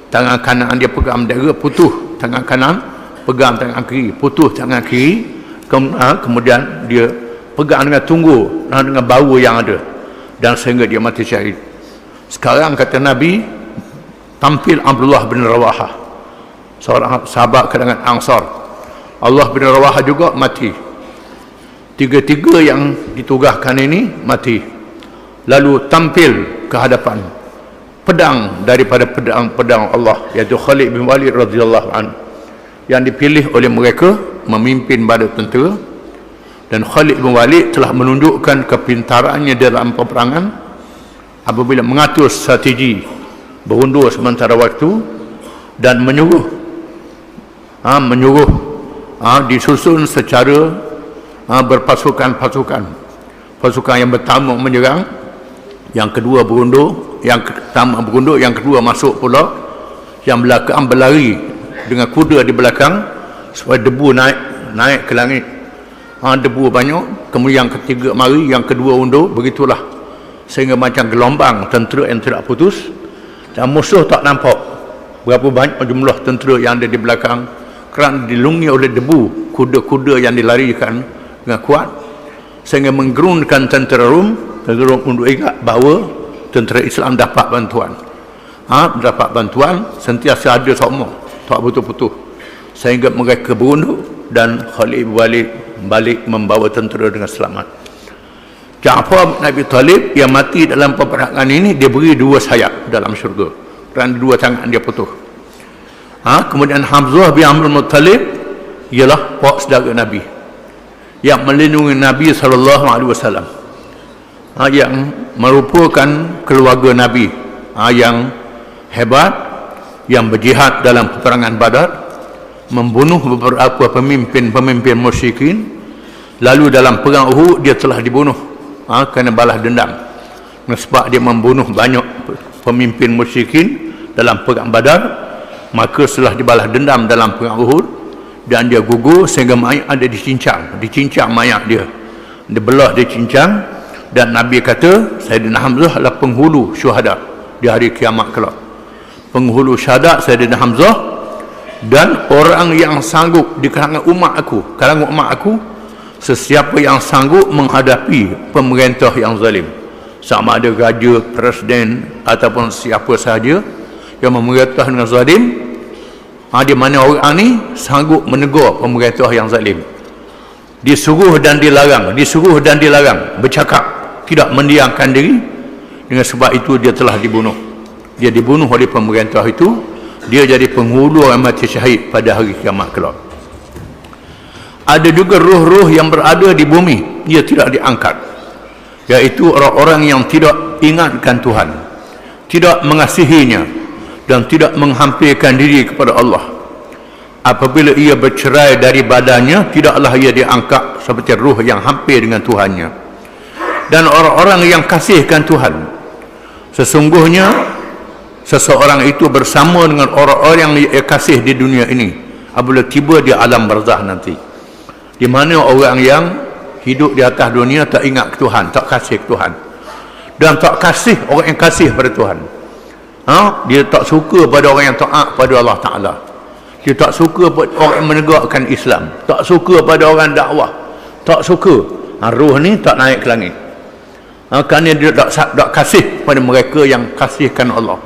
Tangan kanan dia pegang bendera, putus tangan kanan, pegang tangan kiri, putus tangan kiri. Kemudian dia pegang dengan tunggu, dengan bau yang ada, dan sehingga dia mati syahid. Sekarang kata Nabi, tampil Abdullah bin Rawaha, seorang sahabat kalangan Ansar. Allah bin Rawaha juga mati. 3 yang ditugaskan ini mati. Lalu tampil ke hadapan pedang daripada pedang Allah, iaitu Khalid bin Walid radhiyallahu anhu, yang dipilih oleh mereka memimpin bala tentera. Dan Khalid bin Walid telah menunjukkan kepintarannya dalam peperangan apabila mengatur strategi berundur sementara waktu dan menyuruh disusun secara berpasukan-pasukan. Pasukan yang pertama menyerang, yang kedua berundur, yang pertama berundur, yang kedua masuk pula, yang belakang berlari dengan kuda di belakang supaya debu naik ke langit. Debu banyak, kemudian yang ketiga mari, yang kedua undur, begitulah sehingga macam gelombang tentera yang tidak putus, dan musuh tak nampak berapa banyak jumlah tentera yang ada di belakang, kerana dilungi oleh debu kuda-kuda yang dilarikan dengan kuat, sehingga menggerunkan tentera Rom. Tentera Rom untuk ingat bahawa tentera Islam dapat bantuan, dapat bantuan, sentiasa ada semua, tak putus-putus, sehingga mereka berundur dan Khalid bin Walid balik membawa tentera dengan selamat. Ja'far bin Abi Talib yang mati dalam peperangan ini, dia beri 2 sayap dalam syurga kerana 2 tangan dia putus. Kemudian Hamzah bin Abdul Muttalib ialah pak saudara Nabi yang melindungi Nabi SAW, yang merupakan keluarga Nabi yang hebat, yang berjihad dalam peperangan Badar, membunuh beberapa pemimpin musyrikin. Lalu dalam perang Uhud dia telah dibunuh kerana balas dendam, sebab dia membunuh banyak pemimpin musyrikin dalam perang Badar. Maka setelah dibalas dendam dalam perang Uhud dan dia gugur sehingga mayat ada dicincang mayat dia, dibelah, dicincang. Dan Nabi kata Sayyidina Hamzah adalah penghulu syuhada di hari kiamat kelak. Penghulu syuhada Sayyidina Hamzah, dan orang yang sanggup di kalangan umat aku, sesiapa yang sanggup menghadapi pemerintah yang zalim, sama ada raja, presiden ataupun siapa sahaja yang memerintah dengan zalim, di mana orang ni sanggup menegur pemerintah yang zalim, disuruh dan dilarang bercakap, tidak mendiamkan diri. Dengan sebab itu dia telah dibunuh. Dia dibunuh oleh pemerintah itu. Dia jadi penghulu yang mati syahid pada hari kiamat kelak. Ada juga roh-roh yang berada di bumi, dia tidak diangkat, iaitu orang-orang yang tidak ingatkan Tuhan, tidak mengasihinya, dan tidak menghampirkan diri kepada Allah. Apabila ia bercerai dari badannya, tidaklah ia diangkat seperti roh yang hampir dengan Tuhannya. Dan orang-orang yang kasihkan Tuhan, sesungguhnya seseorang itu bersama dengan orang-orang yang ia kasih di dunia ini apabila tiba di alam barzah nanti, di mana orang yang hidup di atas dunia tak ingat Tuhan, tak kasih Tuhan, dan tak kasih orang yang kasih pada Tuhan. Dia tak suka pada orang yang taat pada Allah Ta'ala. Dia tak suka pada orang yang menegakkan Islam, tak suka pada orang dakwah, tak suka. Roh ni tak naik ke langit, kerana dia tak kasih pada mereka yang kasihkan Allah.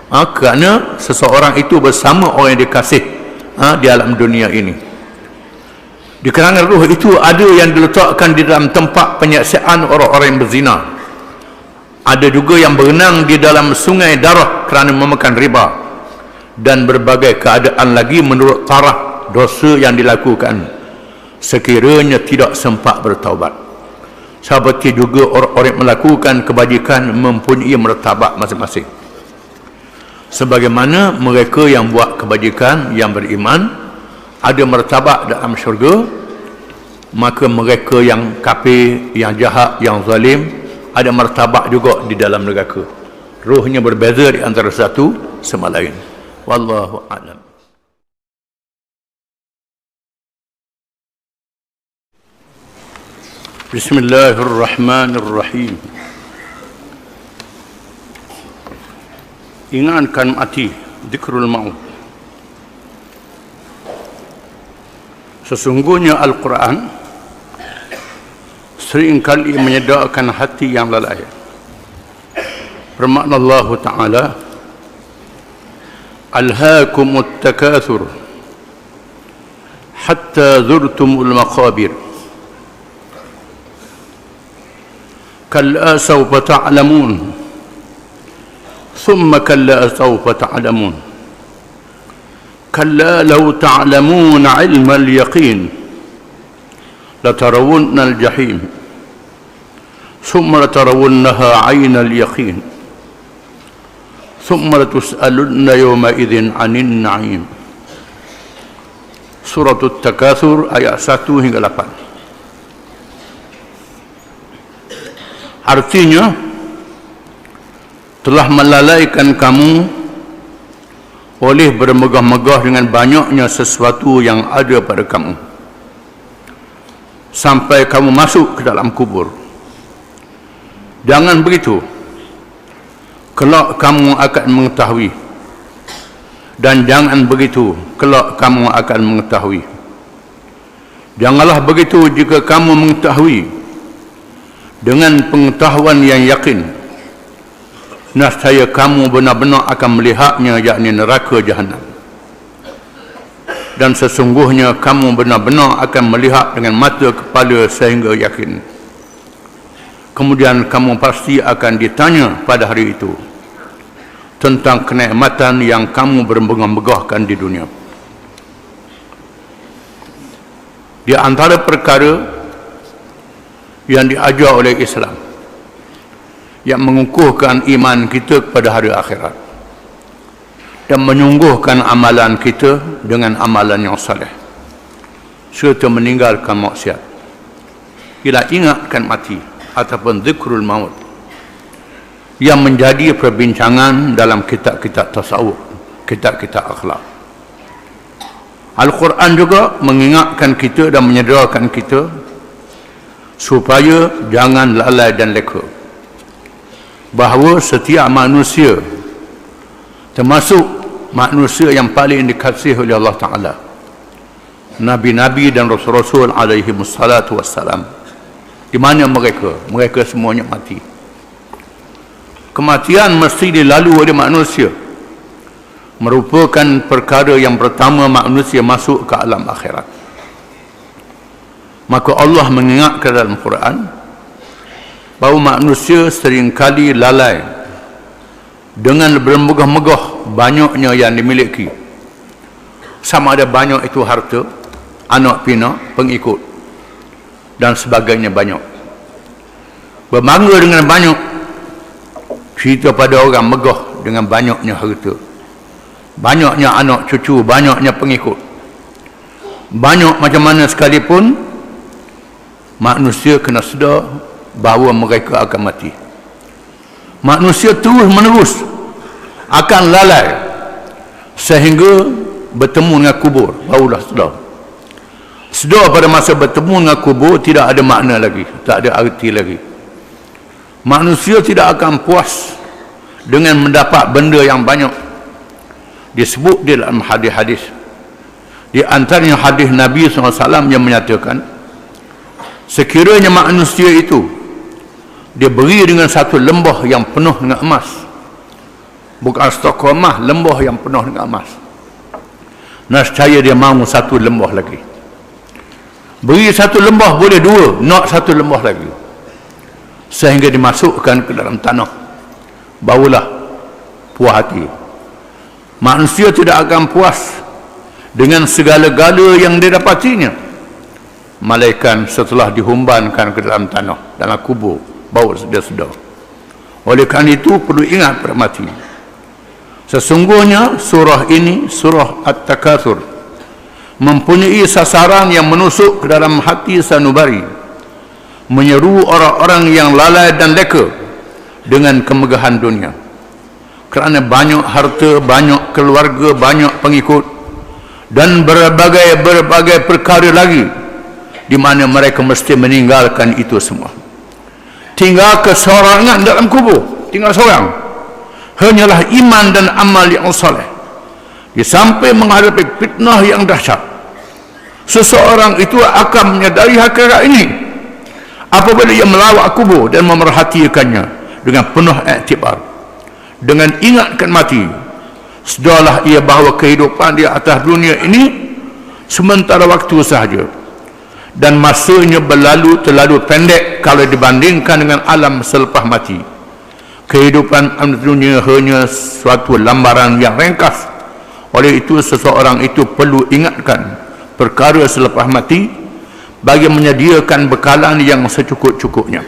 Kerana seseorang itu bersama orang yang dikasih di alam dunia ini. Di kalangan roh itu ada yang diletakkan di dalam tempat penyaksian orang-orang yang berzina. Ada juga yang berenang di dalam sungai darah kerana memakan riba, dan berbagai keadaan lagi menurut taraf dosa yang dilakukan sekiranya tidak sempat bertaubat. Seperti juga orang-orang yang melakukan kebajikan mempunyai martabat masing-masing. Sebagaimana mereka yang buat kebajikan, yang beriman, ada martabat dalam syurga, maka mereka yang kafir, yang jahat, yang zalim, ada martabat juga di dalam neraka. Rohnya berbeza di antara satu sama lain. Wallahu a'lam. Bismillahirrahmanirrahim. Ingatkan mati, zikrul maut. Sesungguhnya Al-Quran seringkali menyedarkan hati yang lalai. Bermakna Allah Ta'ala, Alhaakumut takathur hatta zurtumul maqabir, kalla sawfa ta'lamun, thumma kalla sawfa ta'lamun, kalla law ta'lamuna ilmal yaqin latarawunna al-jahim, thumma latarawunnaha 'aynal yaqin, thumma latus'alunna yawma idzin 'anin na'im. Surah At-Takatsur ayat 1 hingga 8. Artinya, telah melalaikan kamu oleh bermegah-megah dengan banyaknya sesuatu yang ada pada kamu, sampai kamu masuk ke dalam kubur. Jangan begitu, kelak kamu akan mengetahui. Dan jangan begitu, kelak kamu akan mengetahui. Janganlah begitu jika kamu mengetahui dengan pengetahuan yang yakin, nescaya kamu benar-benar akan melihatnya, yakni neraka Jahannam. Dan sesungguhnya kamu benar-benar akan melihat dengan mata kepala sehingga yakin. Kemudian kamu pasti akan ditanya pada hari itu tentang kenikmatan yang kamu bermegah-megahkan di dunia. Di antara perkara yang diajar oleh Islam yang mengukuhkan iman kita kepada hari akhirat dan menyungguhkan amalan kita dengan amalan yang saleh serta meninggalkan maksiat ialah ingatkan mati ataupun zikrul maut yang menjadi perbincangan dalam kitab-kitab tasawuf, kitab-kitab akhlak. Al-Quran juga mengingatkan kita dan menyederakan kita supaya jangan lalai dan leka bahawa setiap manusia, termasuk manusia yang paling dikasihi oleh Allah Ta'ala, Nabi-Nabi dan Rasul-Rasul alaihi wassalatu wassalam, di mana mereka? Mereka semuanya mati. Kematian mesti dilalui oleh manusia, merupakan perkara yang pertama manusia masuk ke alam akhirat. Maka Allah mengingatkan dalam Quran bahawa manusia seringkali lalai dengan bermegah-megah banyaknya yang dimiliki, sama ada banyak itu harta, anak pinak, pengikut dan sebagainya banyak. Berbangga dengan banyak, cerita pada orang megah dengan banyaknya harta, banyaknya anak cucu, banyaknya pengikut, banyak macam mana sekalipun, manusia kena sedar bahawa mereka akan mati. Manusia terus menerus akan lalai sehingga bertemu dengan kubur, barulah sedar. Sedar pada masa bertemu dengan kubur tidak ada makna lagi, tak ada arti lagi. Manusia tidak akan puas dengan mendapat benda yang banyak. Disebut di dalam hadis-hadis, di antaranya hadis Nabi SAW yang menyatakan, sekiranya manusia itu dia beri dengan satu lembah yang penuh dengan emas, bukan stok emas, lembah yang penuh dengan emas, nescaya dia mahu satu lembah lagi. Beri satu lembah boleh dua, nak satu lembah lagi, sehingga dimasukkan ke dalam tanah, barulah puas hati. Manusia tidak akan puas dengan segala-gala yang dia dapatinya, malaikat setelah dihumbankan ke dalam tanah, dalam kubur, baru dia sedar. Oleh kerana itu perlu ingat pada mati. Sesungguhnya surah ini, surah At-Takatsur, mempunyai sasaran yang menusuk ke dalam hati sanubari, menyeru orang-orang yang lalai dan leka dengan kemegahan dunia, kerana banyak harta, banyak keluarga, banyak pengikut dan berbagai perkara lagi, di mana mereka mesti meninggalkan itu semua. Tinggal kesorangan dalam kubur, tinggal seorang, hanyalah iman dan amal yang saleh. Dia sampai menghadapi fitnah yang dahsyat. Seseorang itu akan menyadari hakikat ini apabila ia melawat kubur dan memerhatikannya dengan penuh iktibar, dengan ingatkan mati. Sedarlah ia bahawa kehidupan di atas dunia ini sementara waktu sahaja, dan masanya berlalu terlalu pendek kalau dibandingkan dengan alam selepas mati. Kehidupan dunia hanya suatu lambaran yang ringkas. Oleh itu seseorang itu perlu ingatkan perkara selepas mati bagi menyediakan bekalan yang secukup-cukupnya,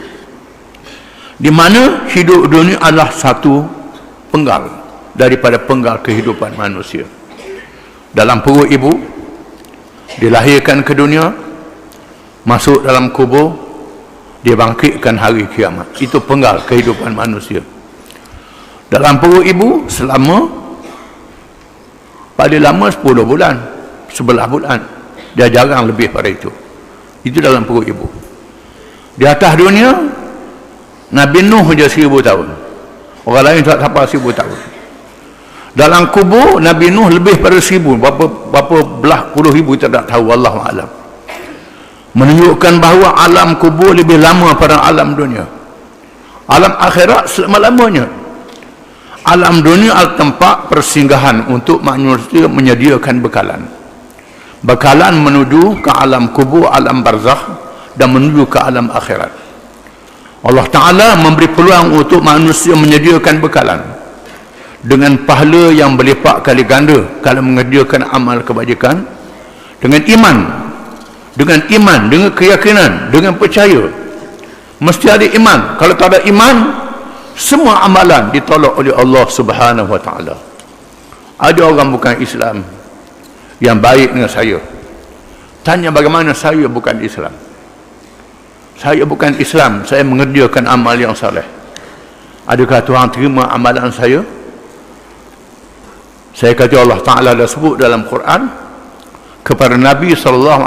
di mana hidup dunia adalah satu penggal daripada penggal kehidupan manusia. Dalam perut ibu, dilahirkan ke dunia, masuk dalam kubur, dibangkitkan hari kiamat. Itu penggal kehidupan manusia. Dalam perut ibu selama paling lama 10 bulan, 11 bulan, dia jarang lebih pada itu. Itu dalam perut ibu. Di atas dunia, Nabi Nuh saja 1000 tahun, orang lain tak sampai 1000 tahun. Dalam kubur Nabi Nuh lebih pada 1000, berapa belah puluh ribu kita tak tahu, wallahu a'lam. Menunjukkan bahawa alam kubur lebih lama pada alam dunia. Alam akhirat selama-lamanya. Alam dunia adalah tempat persinggahan untuk manusia menyediakan bekalan. Bekalan menuju ke alam kubur, alam barzakh, dan menuju ke alam akhirat. Allah Ta'ala memberi peluang untuk manusia menyediakan bekalan dengan pahala yang berlipat kali ganda kalau mengerjakan amal kebajikan, dengan iman dengan iman, dengan keyakinan, dengan percaya. Mesti ada iman. Kalau tak ada iman, semua amalan ditolak oleh Allah Subhanahu wa taala. Ada orang bukan Islam yang baik dengan saya. Tanya bagaimana saya bukan Islam. Saya bukan Islam, saya mengerjakan amal yang saleh. Adakah Tuhan terima amalan saya? Saya kata Allah Ta'ala dah sebut dalam Quran kepada Nabi SAW,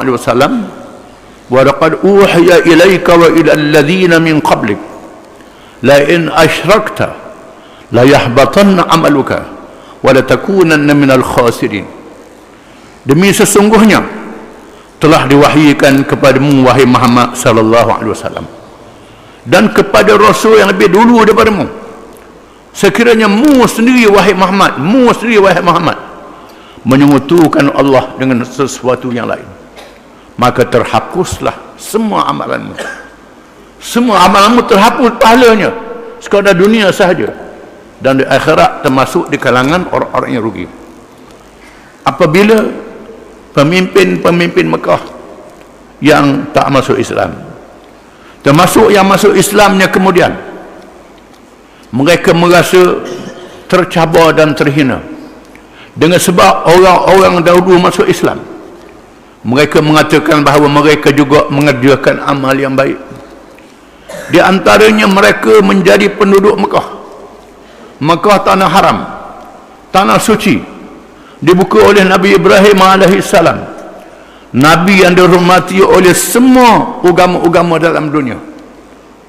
wa laqad uhiya ilaika wa ila alladhina min qablik la in asyrakta la yahbatanna amaluka wa la takunanna minal khasirin. Demi sesungguhnya telah diwahyukan kepadamu wahai Muhammad sallallahu alaihi wasallam dan kepada rasul yang lebih dulu daripadamu, sekiranya mu sendiri wahai Muhammad menyekutukan Allah dengan sesuatu yang lain, maka terhapuslah semua amalanmu. Semua amalanmu terhapus pahalanya sekadar dunia sahaja, dan di akhirat termasuk di kalangan orang-orang yang rugi. Apabila pemimpin-pemimpin Mekah yang tak masuk Islam, termasuk yang masuk Islamnya kemudian, mereka merasa tercabar dan terhina dengan sebab orang-orang dahulu masuk Islam. Mereka mengatakan bahawa mereka juga mengerjakan amal yang baik. Di antaranya mereka menjadi penduduk Mekah. Mekah tanah haram, tanah suci, dibuka oleh Nabi Ibrahim alaihissalam, Nabi yang dihormati oleh semua agama-agama dalam dunia.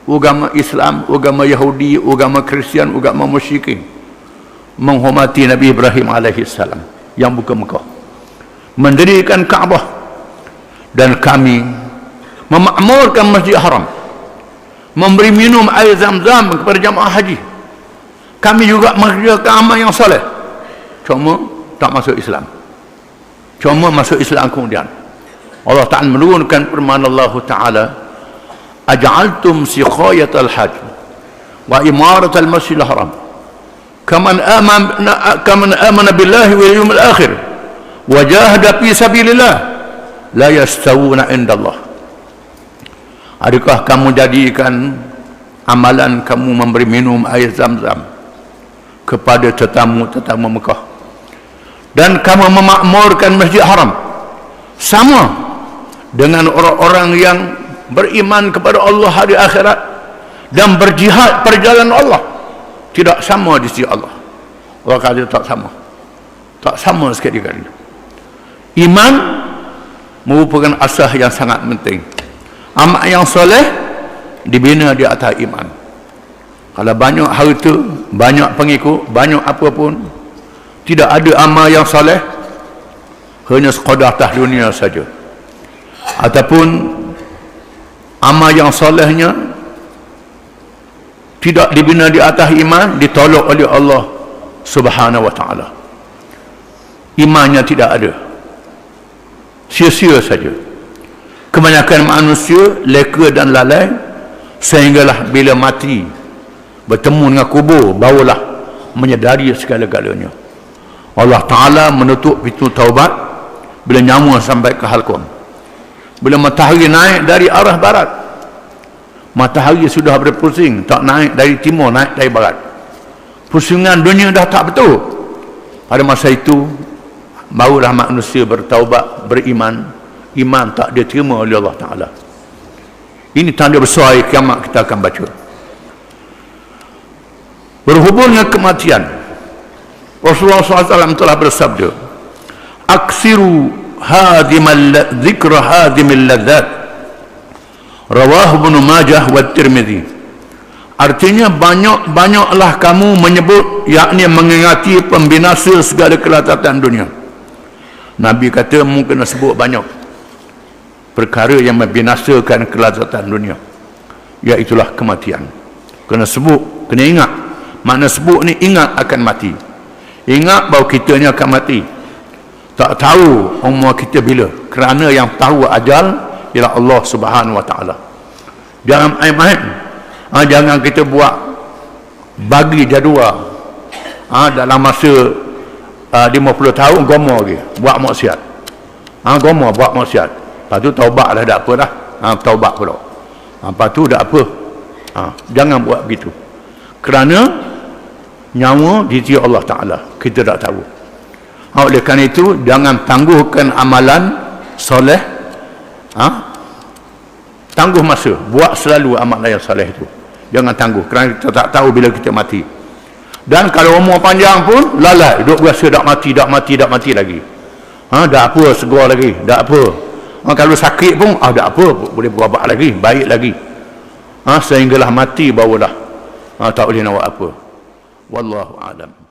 Agama Islam, agama Yahudi, agama Kristian, agama musyrikin menghormati Nabi Ibrahim alaihissalam yang buka Mekah, mendirikan Kaabah, dan kami memakmurkan Masjid Haram, memberi minum air Zam-Zam kepada jamaah haji. Kami juga mengerjakan amal yang soleh, cuma tak masuk Islam. Cuma masuk Islam kemudian Allah Ta'ala menurunkan firman Allah Ta'ala, aj'altum siqayatal hajj wa imaratal masjidil haram kaman amana billahi wal yawmil akhir wa jahada fi sabilillah la yastawuna indallah. Adakah kamu jadikan amalan kamu memberi minum air Zam-Zam kepada tetamu-tetamu Mekah, dan kamu memakmurkan Masjid Haram, sama dengan orang-orang yang beriman kepada Allah hari akhirat dan berjihad perjalanan Allah? Tidak sama di sisi Allah. Allah kata tak sama, tak sama sekali-kali. Iman merupakan asas yang sangat penting. Amal yang soleh dibina di atas iman. Kalau banyak harta, banyak pengikut, banyak apa pun, tidak ada amal yang soleh, hanya sekadar atas dunia saja. Ataupun amal yang solehnya tidak dibina di atas iman, ditolak oleh Allah Subhanahu wa taala. Imannya tidak ada, sia-sia saja. Kebanyakan manusia leka dan lalai sehinggalah bila mati bertemu dengan kubur barulah menyedari segala-galanya. Allah Ta'ala menutup pintu taubat bila nyawa sampai ke halqum. Bila matahari naik dari arah barat, matahari sudah berpusing, tak naik dari timur, naik dari barat. Pusingan dunia dah tak betul. Pada masa itu barulah manusia bertaubat, beriman. Iman tak diterima oleh Allah Ta'ala. Ini tanda besar kiamat kita akan baca. Berhubung dengan kematian, Rasulullah SAW telah bersabda, aksiru zikra hadimil ladzat, rawahu Ibnu Majah wa Tirmidzi. Artinya banyaklah kamu menyebut, yakni mengingati pembinasa segala kelezatan dunia. Nabi kata mungkin sebut banyak perkara yang membinasakan kelezatan dunia, iaitulah kematian. Kena sebut, kena ingat. Makna sebut ni ingat akan mati. Ingat bahawa kita ni akan mati. Tak tahu umur kita bila, kerana yang tahu ajal ialah Allah Subhanahu wa taala. Jangan main-main. Jangan kita buat bagi jadual dalam masa 50 tahun gomo lagi buat maksiat. Gomo buat maksiat. Lepas tu taubat dah, tak apa dah. Taubat pula. Lepas tu tak apa. Jangan buat begitu. Kerana nyawa di sisi Allah Ta'ala. Kita tak tahu. Oleh kerana itu, jangan tangguhkan amalan soleh. Tangguh masa. Buat selalu amalan yang soleh itu. Jangan tangguh. Kerana kita tak tahu bila kita mati. Dan kalau umur panjang pun, lalai. Duk rasa tak mati lagi. Tak apa, segera lagi. Tak apa. Kalau sakit pun, tak apa. Boleh berubat lagi. Baik lagi. Sehinggalah mati barulah. Tak boleh nak buat apa. Wallahu a'lam.